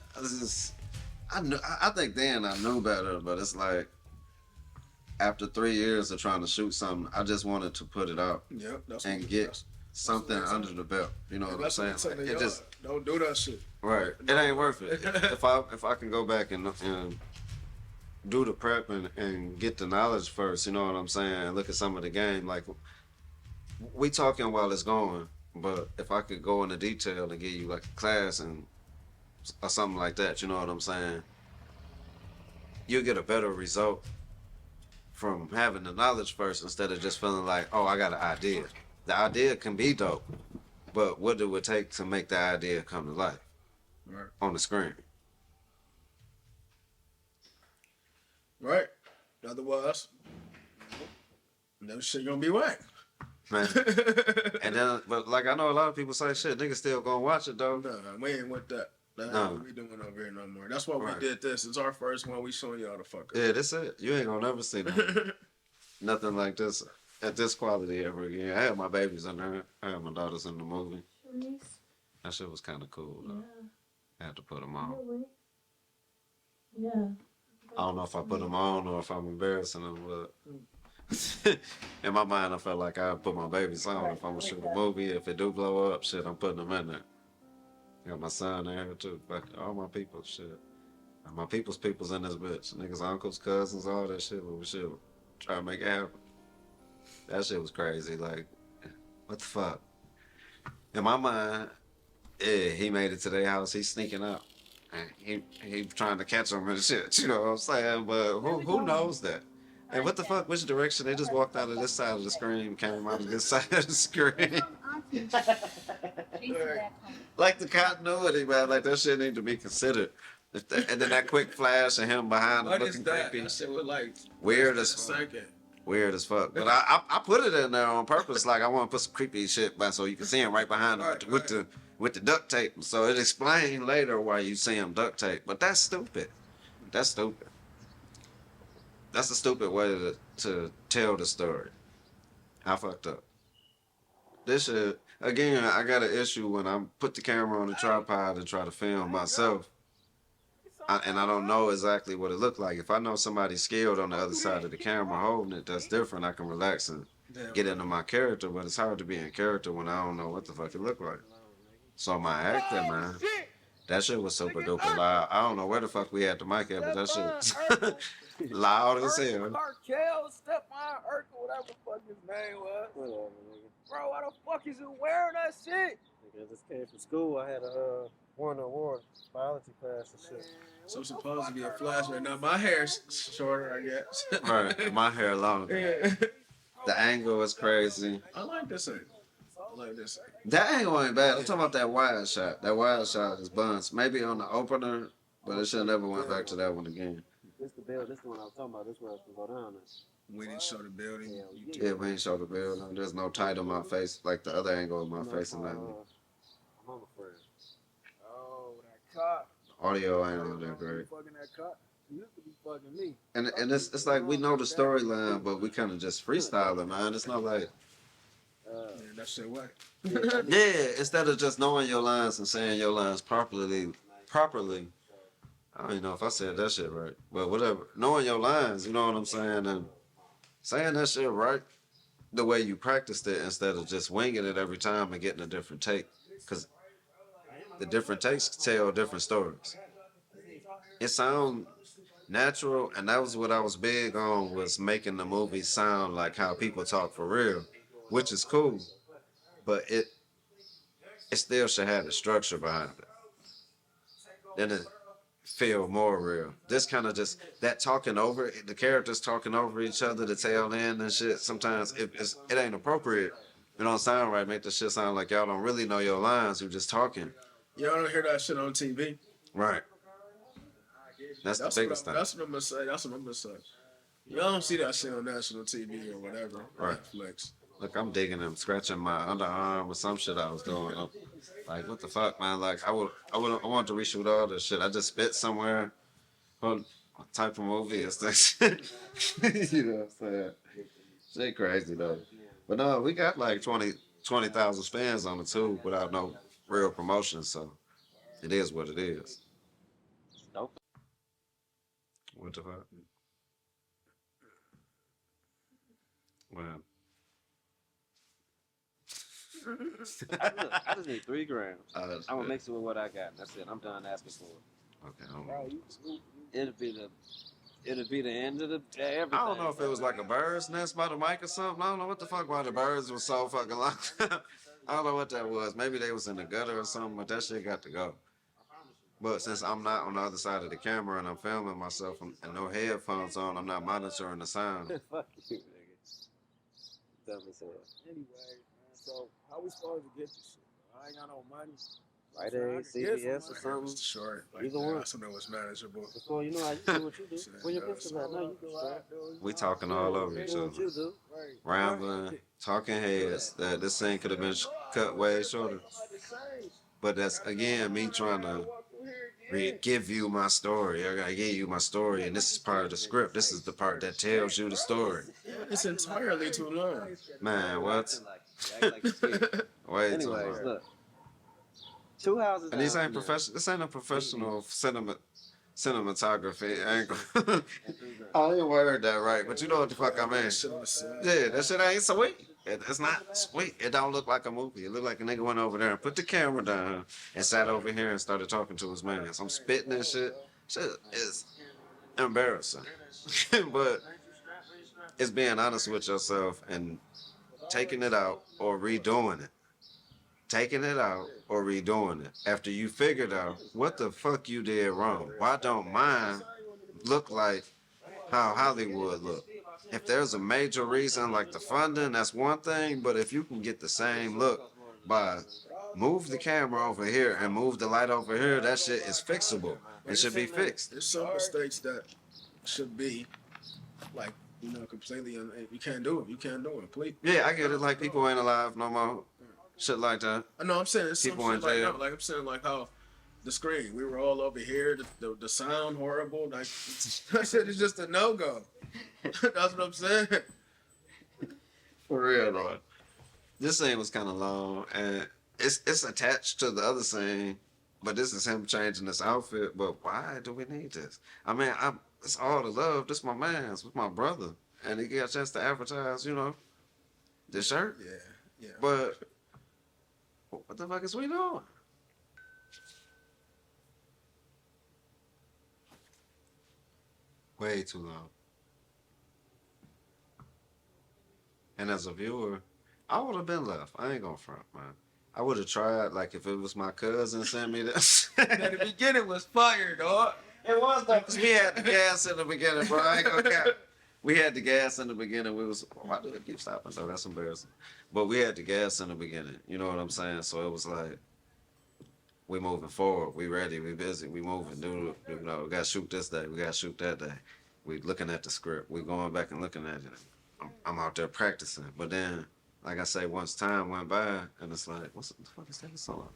I think then I knew better, but it's like after 3 years of trying to shoot something, I just wanted to put it out Yep, that's and get something under the belt. You know what I'm saying? Like, it just don't do that shit. right. It ain't worth it. If I can go back and do the prep and get the knowledge first, you know what I'm saying? Look at some of the game. Like we talking while it's going, but if I could go into detail and give you like a class and or something like that, you know what I'm saying? You'll get a better result from having the knowledge first instead of just feeling like, oh, I got an idea. The idea can be dope, but what it would take to make the idea come to life on the screen. Right. Otherwise, that shit gonna be whack. Man. And then, but like I know a lot of people say, shit, niggas still gonna watch it though. No, we ain't with that. That ain't what we doing over here no more. That's why we did this. It's our first one. We showing y'all the fuck up. Yeah, that's it. You ain't gonna never see nothing like this at this quality ever again. I had my babies in there. I had my daughters in the movie. That shit was kind of cool though. I had to put them on. Yeah. I don't know if I put them on or if I'm embarrassing them, but in my mind, I felt like I put my babies on. If I'm gonna shoot a movie, if it do blow up, shit, I'm putting them in there. Got my son in here too. Fuck all my people, shit. My people's in this bitch. Niggas, uncles, cousins, all that shit. But we should try to make it happen. That shit was crazy. Like, what the fuck? In my mind, yeah, he made it to their house. He's sneaking out. And he trying to catch them and shit. You know what I'm saying? But who knows that? Hey, what the fuck? Which direction? They just walked out of this side of the screen, came out of this side of the screen. Like the continuity, man. Like that shit need to be considered. And then that quick flash of him behind him looking creepy. That shit was like weird as fuck. Weird as fuck. But I put it in there on purpose. Like I want to put some creepy shit by so you can see him right behind him with the duct tape. So it explained later why you see him duct tape. But that's stupid. That's stupid. That's a stupid way to tell the story. I fucked up. This shit, again, I got an issue when I put the camera on the tripod and try to film myself. And I don't know exactly what it looked like. If I know somebody's skilled on the other side of the camera holding it, that's different. I can relax and get into my character, but it's hard to be in character when I don't know what the fuck it looked like. So my acting, man, that shit was super duper loud. I don't know where the fuck we had the mic at, but that shit was loud as hell. Carkel, Stephon Urkel, whatever the fuck his name was. Bro, why the fuck is you wearing that shit? Nigga, I just came from school. I had a war biology class and shit. So supposed to be a flash right now. My hair's shorter, I guess. Right, my hair longer. Yeah. The angle is crazy. I like this angle. That angle ain't bad. I'm talking about that wide shot. That wide shot is buns. Maybe on the opener, but it should never went back to that one again. This the build. This the one I was talking about. This where I was gonna go down. We didn't show the building. Yeah, we ain't show the building. There's no tight on my face, like the other angle of my face and that. I'm on the friend. Oh, that cop. Audio ain't on that great. Fucking that cop. He used to be fucking me. And it's like we know the storyline, but we kind of just freestyle it, man. It's not like that shit whack. yeah. Instead of just knowing your lines and saying your lines properly. I don't even know if I said that shit right, but whatever. Knowing your lines, you know what I'm saying, and saying that shit right the way you practiced it instead of just winging it every time and getting a different take, because the different takes tell different stories. It sounds natural, and that was what I was big on, was making the movie sound like how people talk for real, which is cool, but it still should have the structure behind it. Then it feel more real. This kind of just that talking over, the characters talking over each other, the tail end and shit. Sometimes it ain't appropriate. It don't sound right. Make the shit sound like y'all don't really know your lines. You're just talking. Y'all don't hear that shit on TV. Right. That's the biggest thing. That's what I'm gonna say. Y'all don't see that shit on national TV or whatever. Right. Netflix. Look, I'm digging them, scratching my underarm with some shit I was doing. Like, what the fuck, man? Like, I want to reshoot all this shit. I just spit somewhere. What type of movie is this? You know what I'm saying? Shit crazy, though. But no, we got like 20,000 fans on it, too, without no real promotion, so it is what it is. What the fuck? Well. I just need 3 grams. I'm gonna mix it with what I got. That's it. I'm done asking for it. Okay. It'll be the end of the everything. I don't know if it was like a bird's nest by the mic or something. I don't know what the fuck why the birds was so fucking loud. I don't know what that was. Maybe they was in the gutter or something, but that shit got to go. But since I'm not on the other side of the camera and I'm filming myself and no headphones on, I'm not monitoring the sound. Fuck you, nigga. Dumb as hell. Anyway, man, so how we supposed to get this shit? I ain't got no money. Right there, CBS or something. Short. Like, Either one. That's when it was manageable. So you know how you do what you do. When your pistol at, no, you do right. We talking all over each Do other. what you do. Rambling, talking heads. That this thing could have been cut way shorter. But that's again me trying to give you my story. I gotta give you my story, and this is part of the script. This is the part that tells you the story. It's entirely too long. Man, what? Way too Anyways, long. look. 2 houses. And these down ain't from professional. This ain't a professional cinematography angle. I ain't worded that right, but you know what the fuck I mean. Yeah, that shit ain't sweet. It's not sweet. It don't look like a movie. It look like a nigga went over there and put the camera down and sat over here and started talking to his man. So I'm spitting and shit. Shit is embarrassing. But it's being honest with yourself and taking it out or redoing it. Taking it out or redoing it after you figured out what the fuck you did wrong. Why don't mine look like how Hollywood look? If there's a major reason like the funding, that's one thing, but if you can get the same look by move the camera over here and move the light over here, that shit is fixable. It should be fixed. There's some mistakes that should be like, completely, you can't do it. You can't do it. Please. Yeah, I get it. Like people ain't alive no more. Shit like that. I know. I'm saying it's some People in shit like jail. that. Like I'm saying, like how the screen, we were all over here. The sound horrible. Like that shit is just a no go. That's what I'm saying. For real, though. This scene was kind of long, and it's attached to the other scene, but this is him changing his outfit. But why do we need this? I mean, it's all the love. This my man's with my brother, and he got a chance to advertise, this shirt. Yeah. But what the fuck is we doing? Way too long. And as a viewer, I would have been left. I ain't gonna front, man. I would have tried, like, if it was my cousin sent me this. At the beginning was fire, dog. It was, though, because we had the gas in the beginning, bro. I ain't gonna cap. We had the gas in the beginning. Why do it keep stopping, though? That's embarrassing. But we had the gas in the beginning. You know what I'm saying? So it was like, we moving forward. We ready. We busy. We moving. Dude, we got to shoot this day. We got to shoot that day. We looking at the script. We going back and looking at it. I'm out there practicing. But then, like I say, once time went by, and it's like, what the fuck is that song?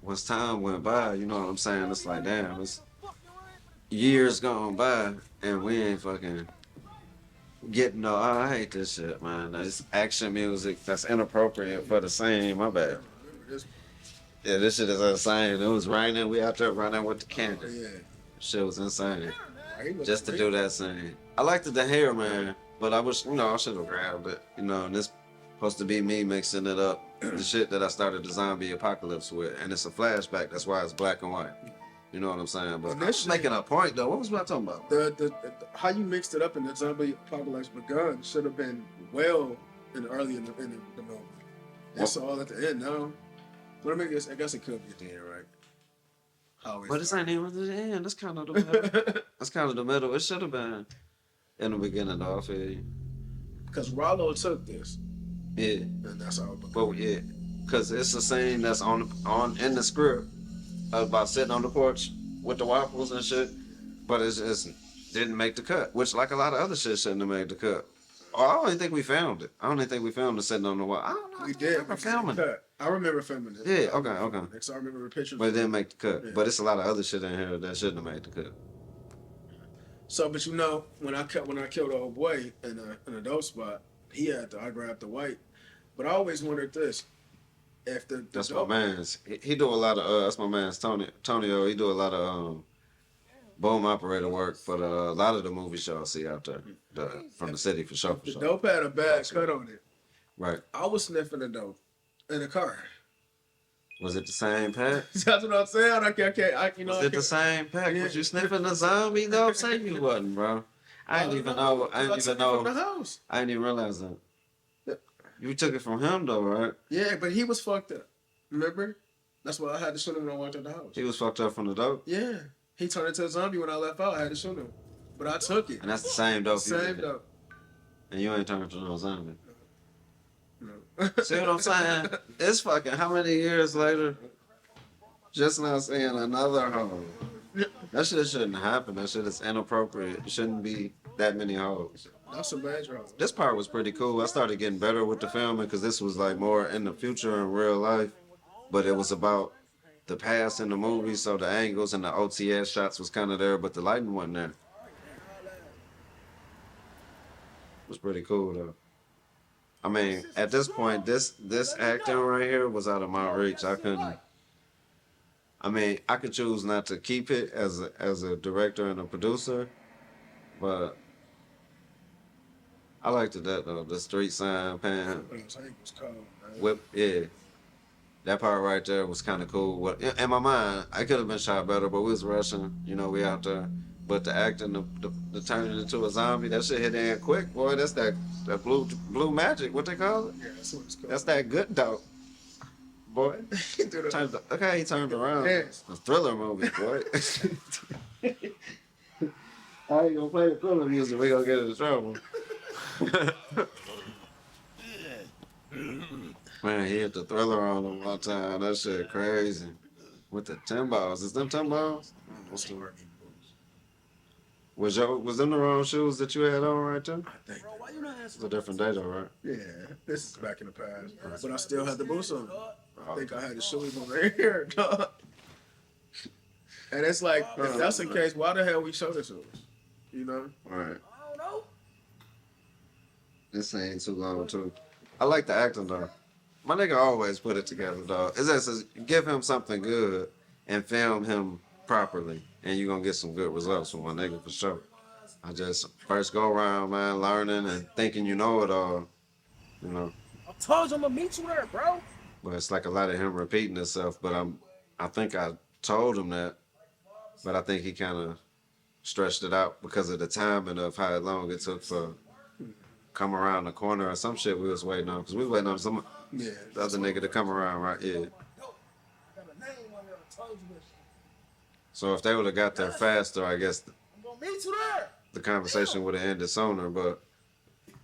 Once time went by, you know what I'm saying? It's like, damn, it's years gone by, and we ain't fucking getting no. I hate this shit, man. It's action music that's inappropriate for the scene. My bad. Yeah, this shit is insane. It was raining. We out there running with the camera. Yeah. Shit was insane. Just to do that scene. I liked the hair, man, but I wish, I should have grabbed it. And this supposed to be me mixing it up. The shit that I started the zombie apocalypse with, and it's a flashback. That's why it's black and white. You know what I'm saying? But I was making a point, though. What was I talking about? The how you mixed it up in the zombie apocalypse begun should have been well early in the movie. That's all at the end now. But I guess it could be at the end, right? But this ain't even the end. That's kind of the middle. That's kind of the middle. It should have been in the beginning, though. I feel you. Because Rollo took this. Yeah. And that's how it began. Well, yeah. Because it's a scene that's on in the script about sitting on the porch with the waffles and shit. But it just didn't make the cut. Which, like a lot of other shit, shouldn't have made the cut. I don't even think we filmed it. I don't even think we filmed it sitting on the wall. I don't know. We did. Remember filming it. I remember filming it. Yeah, okay. Because I remember the pictures. But it didn't make the cut. Yeah. But it's a lot of other shit in here that shouldn't have made the cut. So, but when I killed the old boy in a dope spot, I grabbed the white. But I always wondered this: if the That's dope, my man's. He do a lot of. That's my man's Tonio. He do a lot of boom operator work for a lot of the movies y'all see out there from the city for sure. the dope had a bad cut on it. Right. I was sniffing the dope in the car. Was it the same pack? That's what I'm saying. I can't. Was it the same pack? Yeah. Was you sniffing the zombie? Don't say you wasn't, bro. I didn't even know. I didn't even know. From the house. I didn't even realize that. You took it from him though, right? Yeah, but he was fucked up. Remember? That's why I had to shoot him when I walked out the house. He was fucked up from the dope. Yeah, he turned into a zombie when I left out. I had to shoot him, but I took it. And that's the same dope. Same dope. And you ain't turned into no zombie. No. See what I'm saying? It's fucking how many years later? Just now seeing another hoe. That shit shouldn't happen. That shit is inappropriate. It shouldn't be that many hoes. That's a major hoe. This part was pretty cool. I started getting better with the filming because this was like more in the future in real life. But it was about the past in the movie, so the angles and the OTS shots was kind of there, but the lighting wasn't there. It was pretty cool though. I mean, at this point, this acting right here was out of my reach. I couldn't. I mean, I could choose not to keep it as a director and a producer, but I liked it that though. The street sign pan, whip, yeah. That part right there was kind of cool. What in my mind, I could have been shot better, but we was rushing. You know, we out there. But the acting, the turning into a zombie, that shit hit in quick, boy. That's that blue magic. What they call it? Yeah, that's what it's called. That's that good dope, boy. Okay, he turned around. Yes. A thriller movie, boy. I ain't gonna play the thriller music. We gonna get in trouble. Man, he hit the thriller on him one time. That shit crazy. With the Timbals. Is them Timbals? Was them the wrong shoes that you had on right there? I think. It's a different day though, right? Yeah, this is back in the past. But I still had the boots on. I think I had the shoes on right here, dog. And it's like, if that's the case, why the hell we show the shoes? You know? Right. I don't know. This ain't too long too. I like the acting though. My nigga always put it together, dog. It's just give him something good and film him properly, and you're gonna get some good results from my nigga for sure. I just first go around, man, learning and thinking you know it all, you know. I told you I'm gonna meet you there, bro. But it's like a lot of him repeating himself. But I think I told him that, but I think he kind of stretched it out because of the timing of how long it took for come around the corner or some shit we was waiting on. Because we was waiting on some the other nigga to come around, right? Yeah. So if they would have got there faster, I guess I'm gonna meet you there. the conversation would have ended sooner. But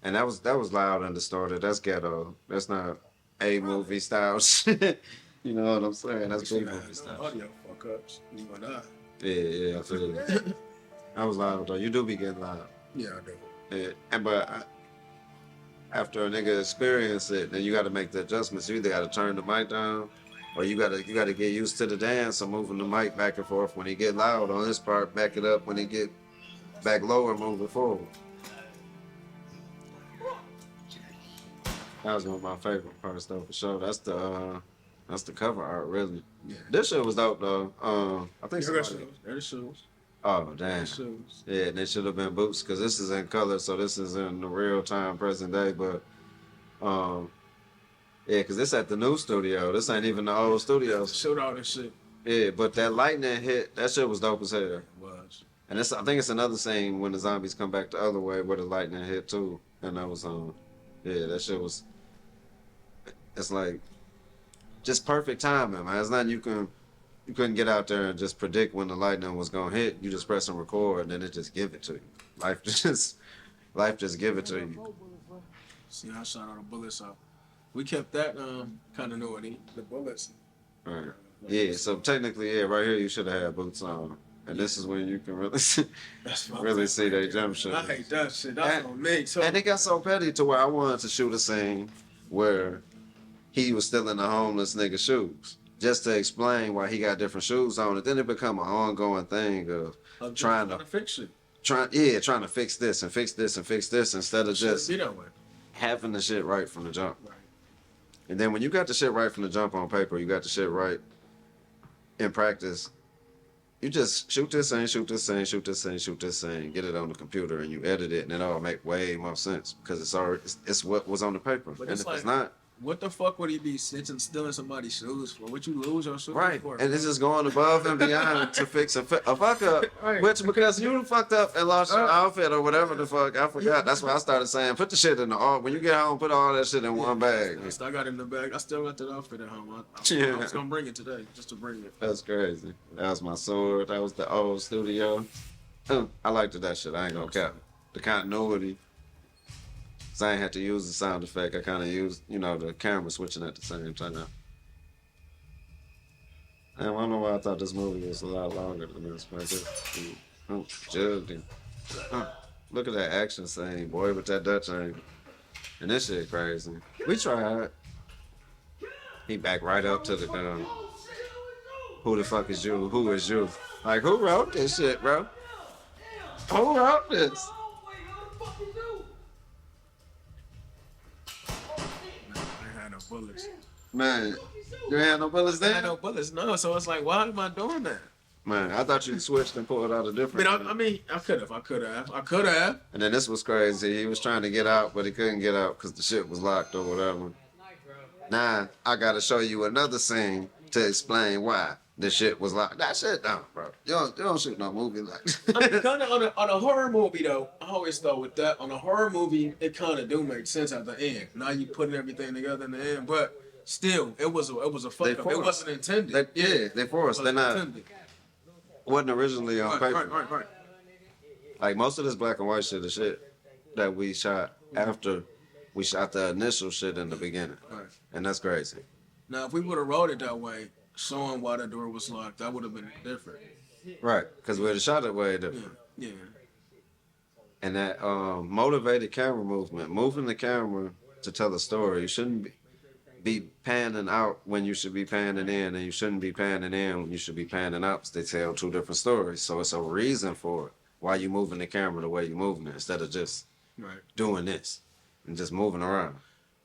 and that was loud and distorted. That's ghetto. That's not A movie style shit. You know what I'm saying? That's B movie style. Audio fuck ups. You and I. Yeah, I feel it. I was loud though. You do be getting loud. Yeah, I do. Yeah, but after a nigga experience it, then you got to make the adjustments. You either got to turn the mic down, or you got to get used to the dance of moving the mic back and forth. When he get loud on this part, back it up. When he get back lower, move it forward. That was one of my favorite parts though, for sure. That's the cover art, really. Yeah. This shit was dope though. I think They're somebody. the shoes. Oh damn. The shoes. Yeah, they should have been boots because this is in color, so this is in the real time, present day. But, yeah, because this at the new studio. This ain't even the old studios. Shoot all this shit. Yeah, but that lightning hit, that shit was dope as hell. It was. And I think it's another scene when the zombies come back the other way where the lightning hit too, and that was yeah, that shit was. It's like just perfect timing, man. It's not you couldn't get out there and just predict when the lightning was gonna hit. You just press and record, and then it just give it to you. Life just give it to you. See, I shot all the bullets off. We kept that continuity. The bullets. Right. Yeah. So technically, yeah, right here you should have had boots on, and this is when you can really really see they jump shit. I hate that shit. That's on me. So And it got so petty to where I wanted to shoot a scene where he was still in the homeless nigga shoes, just to explain why he got different shoes on. And then it become an ongoing thing of trying to fix it. trying to fix this and fix this and fix this instead of just Be that way. having the shit right from the jump. Right. And then when you got the shit right from the jump on paper, you got the shit right in practice, You just shoot this scene, shoot this scene, shoot this scene, shoot this scene, get it on the computer, and you edit it, and it all make way more sense because it's already it's what was on the paper. But And it's if like, it's not, what the fuck would he be sitting stealing somebody's shoes for? What you lose your shoes right, for? and it's just going above and beyond to fix a fuck up, Right. which because you fucked up and lost your outfit or whatever the fuck, I forgot. That's why I started saying, put the shit in the when you get home, put all that shit in one bag. I got it in the bag. I still got that outfit at home. I Yeah. was gonna bring it today, just to bring it. That's crazy. That was my sword. That was the old studio. I liked that shit. I ain't gonna cap. The continuity. So I ain't had to use the sound effect. I kind of used, the camera switching at the same time. I don't know why I thought this movie was a lot longer than this. But jugged him. Look at that action scene, boy, with that Dutch angle. And this shit crazy. We tried. He back right up to the gun. Who the fuck is you? Who is you? Like, who wrote this shit, bro? Who wrote this? I had no bullets. Man, you ain't had no bullets I there? had no bullets, no. So it's like, why am I doing that? Man, I thought you switched and pulled out a different. I could have. And then this was crazy. He was trying to get out, but he couldn't get out because the shit was locked or whatever. Now, I got to show you another scene to explain why the shit was locked. That shit down, bro. You don't shoot no movie like that. I mean, kind of on a horror movie though. I always thought with that on a horror movie, it kind of do make sense at the end. Now you putting everything together in the end, but still, it was a fuck up. It wasn't intended. They forced. They're not. Intended. Wasn't originally on paper. Right. Like most of this black and white shit is shit that we shot after we shot the initial shit in the beginning. Right. And that's crazy. Now, if we would have wrote it that way, showing why the door was locked, that would have been different. Right. Because we would have shot it way different. Yeah. And that motivated camera movement, moving the camera to tell a story. You shouldn't be panning out when you should be panning in, and you shouldn't be panning in when you should be panning out. They tell two different stories. So it's a reason for it. Why you moving the camera the way you moving it instead of just doing this and just moving around.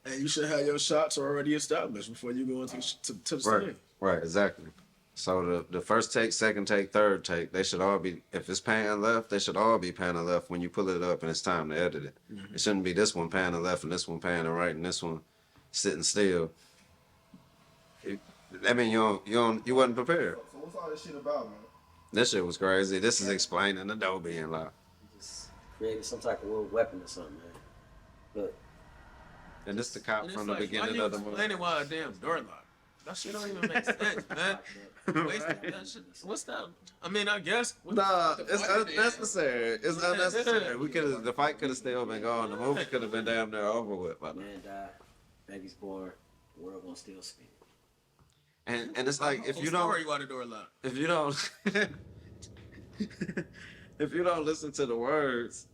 And you should have your shots already established before you go into to the scene. Right, exactly. So the first take, second take, third take, they should all be, if it's panning left, they should all be panning left when you pull it up and it's time to edit it. Mm-hmm. It shouldn't be this one panning left and this one panning right and this one sitting still. I mean, you wasn't prepared. So what's all this shit about, man? This shit was crazy. This is explaining the door being locked. Just created some type of little weapon or something, man. Look. And this the cop And from the like, beginning of the movie. Explaining why a damn door locked. That shit don't even make sense, man. That shit, what's that? I mean, I guess. Nah, it's unnecessary. It's unnecessary. The fight could have still been going. The movie could have been damn near over with by now. Man died, baby's born, the world gonna still spin. And it's like if you don't if you don't listen to the words,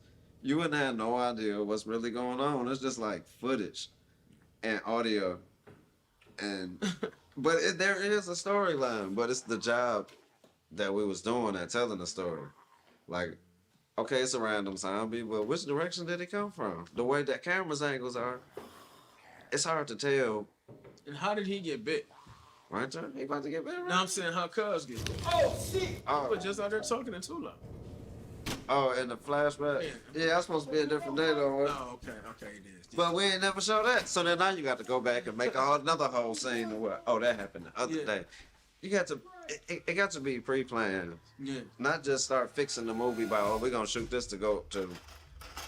you wouldn't have no idea what's really going on. It's just like footage and audio, but there is a storyline. But it's the job that we was doing at telling the story. Like, okay, it's a random zombie, but which direction did it come from? The way that camera's angles are, it's hard to tell. And how did he get bit? Right, John? He about to get bit, right? No, I'm saying how Cuz get bit. Oh, shit! I was just out there talking in Tula. Oh, in the flashback? Yeah, that's supposed to be a different day, though. Right? Oh, okay, it is. But we ain't never show that. So then now you got to go back and make another whole scene of what? Oh, that happened the other day. You got to, it got to be pre-planned. Yeah. Not just start fixing the movie by, we're going to shoot this to go to.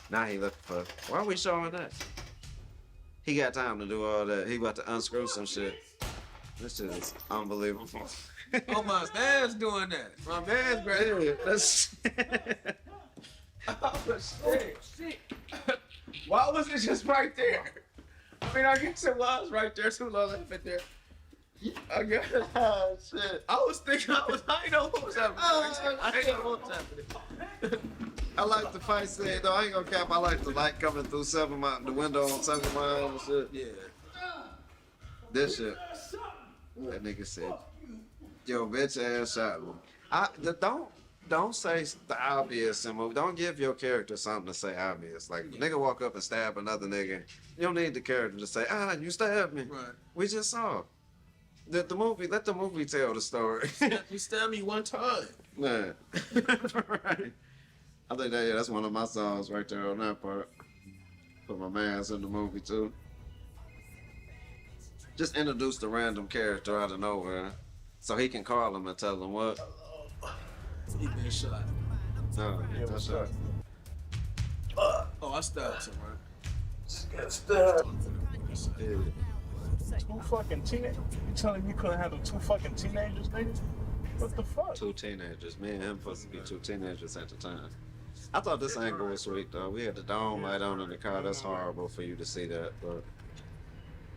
Now he looking for, why are we showing that? He got time to do all that. He about to unscrew some shit. This shit is unbelievable. Oh, my man's doing that. My man's right here. That's Oh, shit. Why was it just right there? I mean, I guess it was right there. Too long left it there. I guess. oh, shit. I was thinking, I ain't know what was happening. I ain't know what was happening. I like the fight scene, though. I ain't gonna cap. I like the light coming through the window on 7 Mile and shit. Yeah. This shit. That nigga said, yo, bitch ass shot me. Don't say the obvious in movie. Don't give your character something to say obvious. Like, nigga walk up and stab another nigga. You don't need the character to say, you stabbed me. Right. We just saw. Let the movie tell the story. You stabbed me one time. Man. Right. I think that's one of my songs right there on that part. Put my man's in the movie too. Just introduce the random character out of nowhere. So he can call him and tell him what. He been shot. No, Yeah, that's what's it. up? Oh, I stabbed someone. Just got stabbed. Yeah. Two fucking teenagers? You telling me you couldn't handle two fucking teenagers, nigga? What the fuck? Two teenagers. Me and him supposed to be two teenagers at the time. I thought this angle was sweet though. We had the dome light on in the car. That's horrible for you to see that, but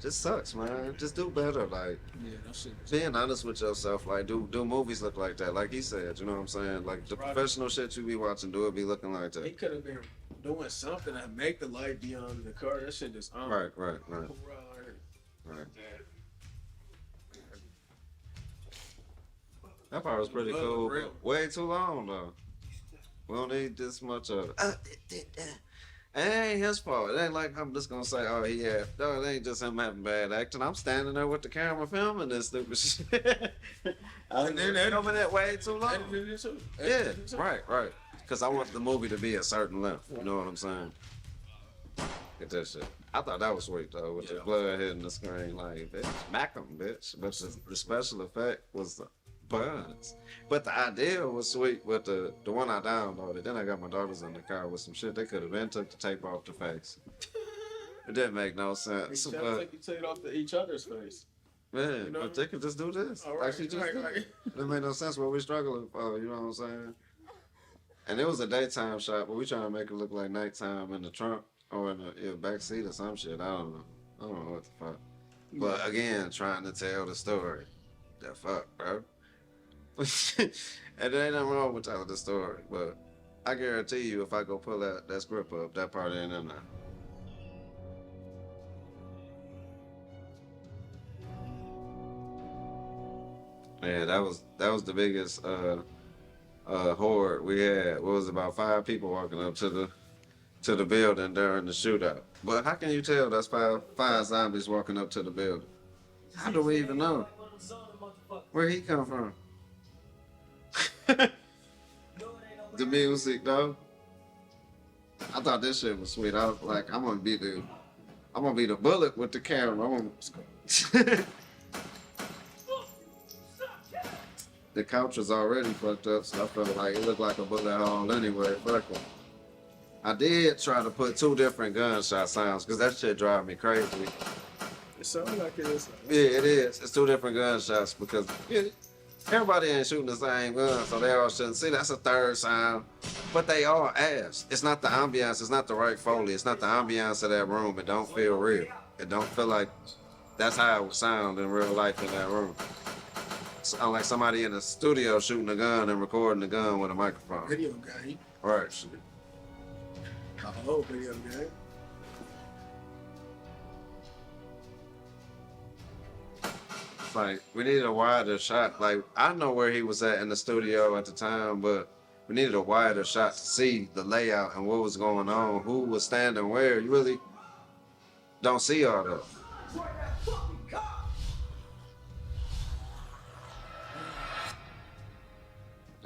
just sucks, man. Just do better. Like Yeah, that shit. being honest with yourself. Like do movies look like that? Like he said, you know what I'm saying? Like the professional shit you be watching, do it be looking like He that? could have been doing something that make the light be on in the car. That shit just on. Right. Right. Right. That part was pretty cool. But way too long though. We don't need this much of it. It ain't his fault. It ain't like I'm just gonna say, oh, he had. No, it ain't just him having bad acting. I'm standing there with the camera filming this stupid shit. And then they filming it way too long. Yeah, right. Because I want the movie to be a certain length. You know what I'm saying? Get that shit. I thought that was sweet though, with the blood hitting the screen. Like, bitch, smack 'em, bitch. But the special effect was buns. But the idea was sweet with the one I downloaded. Then I got my daughters in the car with some shit. They could have been took the tape off the face. It didn't make no sense. They But take it off each other's face. man, You know? but they could just do this. All right, Actually, just right, do right. it. It made no sense what we struggling for. You know what I'm saying? And it was a daytime shot, but we trying to make it look like nighttime in the trunk or in the back seat or some shit. I don't know what the fuck. But again, trying to tell the story. The fuck, bro. And there ain't nothing wrong with telling the story, but I guarantee you, if I go pull that script up, that part ain't in there. Yeah, that was the biggest horde we had. What was it, about 5 people walking up to the building during the shootout. But how can you tell that's five zombies walking up to the building? How do we even know? Where he come from? The music though. I thought this shit was sweet. I was like, I'm gonna be the bullet with the camera. The couch was already fucked up, so I felt like it looked like a bullet hole anyway. Fuck it. I did try to put 2 different gunshot sounds because that shit drive me crazy. It sounds like it is. Yeah, it is. It's 2 different gunshots because everybody ain't shooting the same gun, so they all shouldn't see. That's a 3rd sound, but they all ass. It's not the ambiance. It's not the right Foley. It's not the ambiance of that room. It don't feel real. It don't feel like that's how it would sound in real life in that room. Sound like somebody in the studio shooting a gun and recording the gun with a microphone. Video game. Right. A whole video game. It's like we needed a wider shot. Like I know where he was at in the studio at the time, but we needed a wider shot to see the layout and what was going on, who was standing where. You really don't see all that.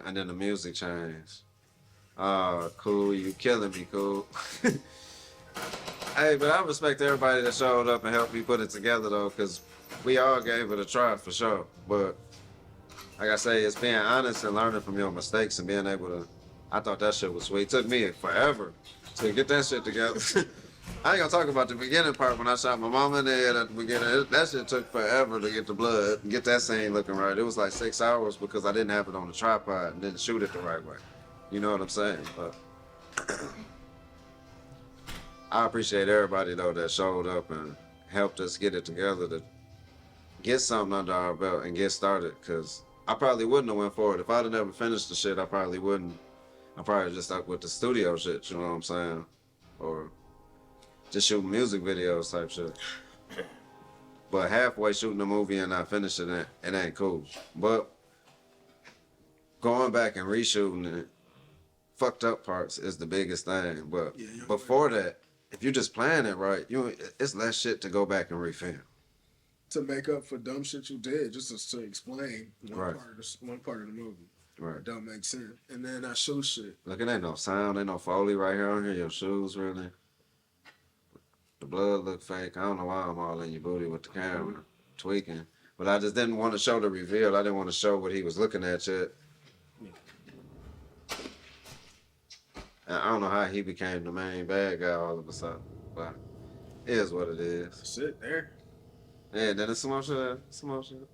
And then the music changed. Oh, cool. You killing me, cool. Hey, but I respect everybody that showed up and helped me put it together, though, because we all gave it a try for sure. But like I say, it's being honest and learning from your mistakes and being able to. I thought that shit was sweet. It took me forever to get that shit together. I ain't gonna talk about the beginning part when I shot my mama in the head at the beginning. That shit took forever to get the blood and get that scene looking right. It was like 6 hours because I didn't have it on the tripod and didn't shoot it the right way. You know what I'm saying? But I appreciate everybody though that showed up and helped us get it together to get something under our belt and get started. Cause I probably wouldn't have went forward if I'd have never finished the shit. I probably wouldn't. I probably just stuck with the studio shit. You know what I'm saying? Or just shooting music videos type shit. But halfway shooting a movie and not finishing it, it ain't cool. But going back and reshooting it, fucked up parts is the biggest thing. But before that, if you just plan it right, it's less shit to go back and refilm. to make up for dumb shit you did, just to explain Right. one part of the movie. Right. It don't make sense. And then that shoe shit. Look, it ain't no sound, ain't no Foley right here on here. Your shoes really. The blood look fake. I don't know why I'm all in your booty with the camera tweaking. But I just didn't want to show the reveal. I didn't want to show what he was looking at yet. And I don't know how he became the main bad guy all of a sudden. But it is what it is. That's it there. Yeah, then it's some more shit. Some more shit.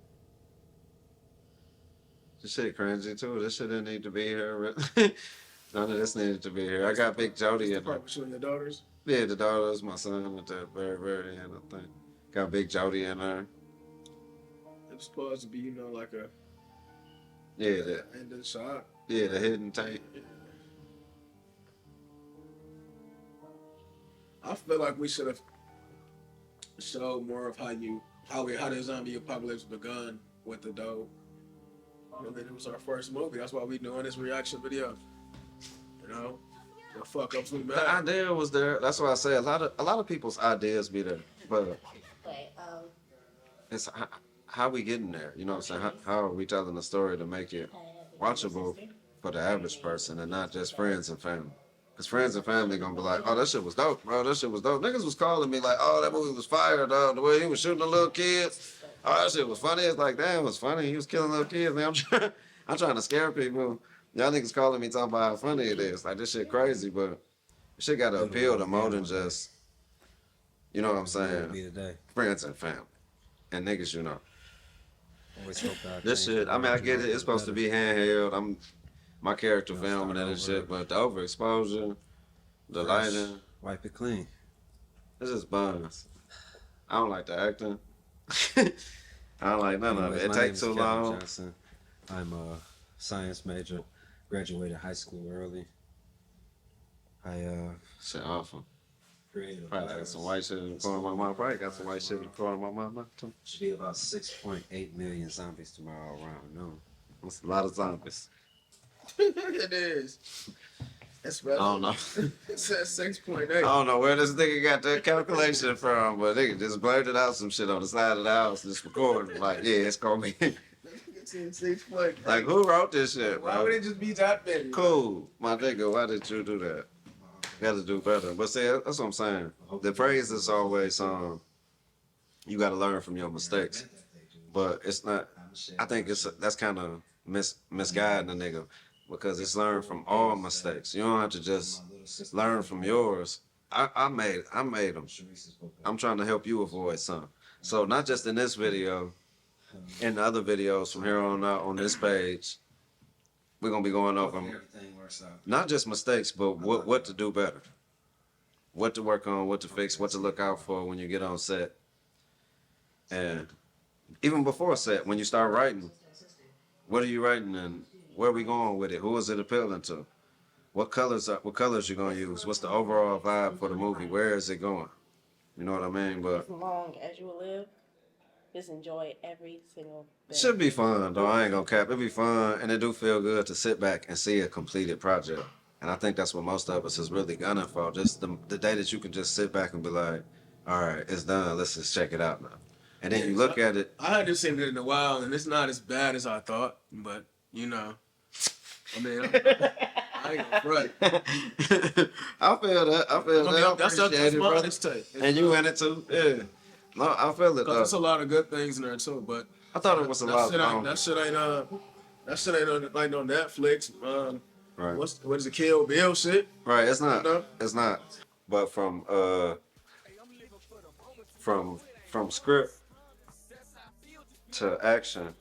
This shit cringy too. This shit didn't need to be here. None of this needed to be here. I got Big Jody in there. Showing your daughters? Yeah, the daughters, my son at the very, very end, I think. Got Big Jody in there. It's supposed to be, you know, like a Yeah, the ending shot. yeah, the hidden tank. I feel like we should have showed more of how the zombie apocalypse begun with the dope. And then it was our first movie. That's why we doing this reaction video. You know, the fuck ups we The mad. idea was there. That's why I say a lot of people's ideas be there, but it's how we getting there. You know what I'm saying? How are we telling the story to make it watchable for the average person and not just friends and family? Because friends and family gonna be like, oh, that shit was dope, bro. That shit was dope. Niggas was calling me like, oh, that movie was fire, dog. The way he was shooting the little kids. Oh, that shit was funny. It's like, damn, it was funny. He was killing little kids. Man, I'm trying to scare people. Y'all niggas calling me talking about how funny it is. Like, this shit crazy, but this shit got to appeal to more than just, you know what I'm saying, friends and family. And niggas, you know. This shit, I mean, I get it. It's supposed to be handheld. My character filming it and shit, but the overexposure, the lighting. Wipe it clean. It's just buns. I don't like the acting. I don't like none of it. It takes too long. Johnson. I'm a science major. Graduated high school early. Shit awful. Created Probably got some white shit in the corner of my mouth. Probably got some white shit in the corner of my mouth too. Should be about 6.8 million zombies tomorrow around noon. That's a lot of zombies. It is. It's I don't know. It says 6.8. I don't know where this nigga got that calculation from, but nigga just blurted out some shit on the side of the house, just recording. Like, yeah, it's gonna be. Like, who wrote this shit, bro? Why would it just be that big? Cool. My nigga, why did you do that? Gotta do better. But see, that's what I'm saying. The phrase is always, you gotta learn from your mistakes. But it's not, I think that's kind of misguiding a nigga. Because it's learned from all mistakes. You don't have to just learn from yours. I made them. I'm trying to help you avoid some. So not just in this video, in the other videos from here on out on this page, we're gonna be going over not just mistakes, but what to do better, what to work on, what to fix, what to look out for when you get on set, and even before set, when you start writing, what are you writing and where are we going with it? Who is it appealing to? What colors you gonna use? What's the overall vibe for the movie? Where is it going? You know what I mean? But As long as you live, just enjoy every single it day. should be fun, though. I ain't gonna cap. It'll be fun, and it do feel good to sit back and see a completed project. And I think that's what most of us is really gunning for. Just the day that you can just sit back and be like, all right, it's done. Let's just check it out now. And then you look at it. I hadn't seen it in a while, and it's not as bad as I thought, but, you know. I mean, I ain't gonna front. I feel that. I feel that. That's Appreciate it, my brother. mistake. And you in it too? Yeah. No, I feel it. There's a lot of good things in there too, but I thought it was a lot. That shit ain't like no Netflix. Right. What is the Kill Bill shit? Right. It's not. You know? It's not. But from script to action.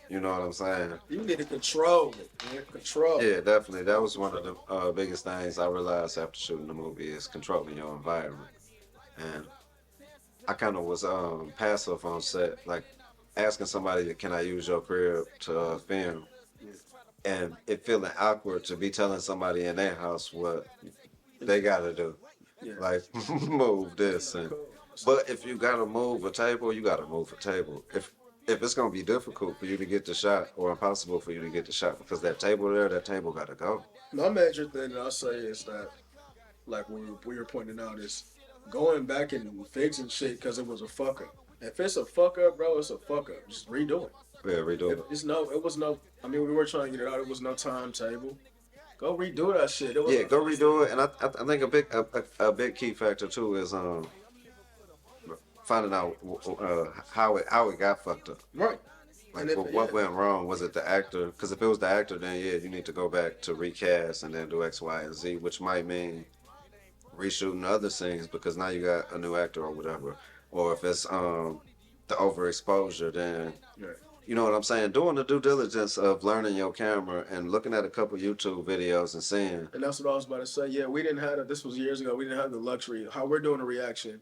You know what I'm saying? You need to control it, man. Control. Yeah, definitely. That was one of the biggest things I realized after shooting the movie is controlling your environment. And I kind of was passive on set, like asking somebody, can I use your crib to film? And it feeling awkward to be telling somebody in their house what they got to do. Yeah. Like, move this. But if you got to move a table, you got to move a table. If it's going to be difficult for you to get the shot or impossible for you to get the shot because that table got to go. My major thing that I'll say is that, like we were pointing out, is going back and fixing shit because it was a fuck up. If it's a fuck up, bro, it's a fuck up. Just redo it. Yeah, redo it. It was no. I mean, we were trying to get it out. It was no timetable. Go redo that shit. Yeah, go redo it. And I think a big key factor too is finding out how it got fucked up. Right. Like what went wrong? Was it the actor? Because if it was the actor, then yeah, you need to go back to recast and then do X, Y, and Z, which might mean reshooting other scenes because now you got a new actor or whatever. Or if it's the overexposure, then you know what I'm saying. Doing the due diligence of learning your camera and looking at a couple YouTube videos and seeing. And that's what I was about to say. Yeah, we didn't have this was years ago. We didn't have the luxury. How we're doing a reaction.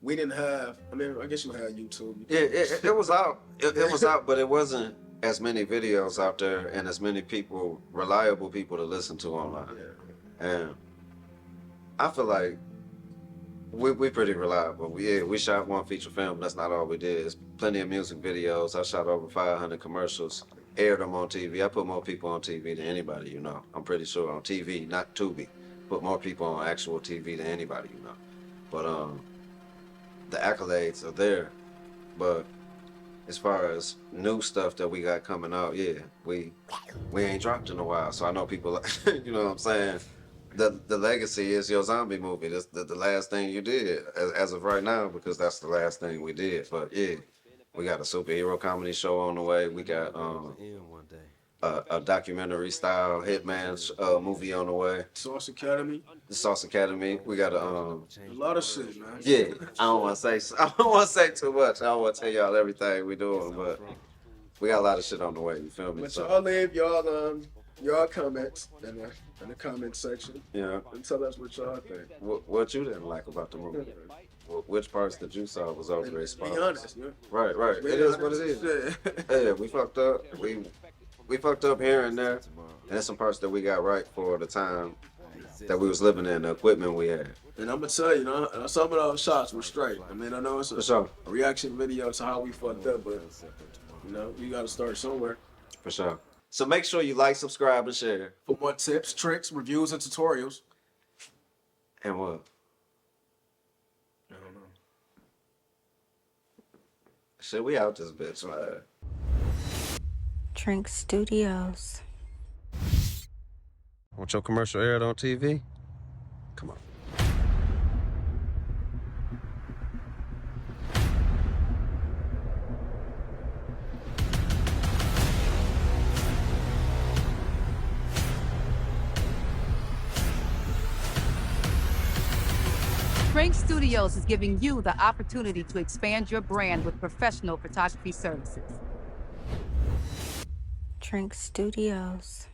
We didn't have. I mean, I guess you had YouTube. Yeah, it was out. It was out, but it wasn't as many videos out there and as many people, reliable people to listen to online. Yeah. And I feel like we pretty reliable. We shot one feature film. That's not all we did. There's plenty of music videos. I shot over 500 commercials, aired them on TV. I put more people on TV than anybody you know. I'm pretty sure on TV, not Tubi. Put more people on actual TV than anybody you know. But the accolades are there, but as far as new stuff that we got coming out, yeah, we ain't dropped in a while. So I know people, you know what I'm saying? The legacy is your zombie movie. That's the last thing you did as of right now, because that's the last thing we did. But yeah, we got a superhero comedy show on the way. We got a documentary style Hitman movie on the way. Sauce Academy. The Sauce Academy. We got a lot of shit, man. Yeah, I don't want to say too much. I don't want to tell y'all everything we doing, but we got a lot of shit on the way. You feel me? But y'all leave y'all comments in the comment section. Yeah. And tell us what y'all think. What you didn't like about the movie? Which parts that you saw was overexposed? Be honest, man. Right. It is what it is. Yeah, we fucked up. We fucked up here and there, and there's some parts that we got right for the time that we was living in, the equipment we had. And I'm gonna tell you, some of those shots were straight. I mean, I know it's a reaction video to how we fucked up, but you gotta start somewhere. For sure. So make sure you like, subscribe, and share. For more tips, tricks, reviews, and tutorials. And what? I don't know. Shit, we out this bitch, man. Trinc Studios. Want your commercial aired on TV? Come on. Trinc Studios is giving you the opportunity to expand your brand with professional photography services. Trinc Studios.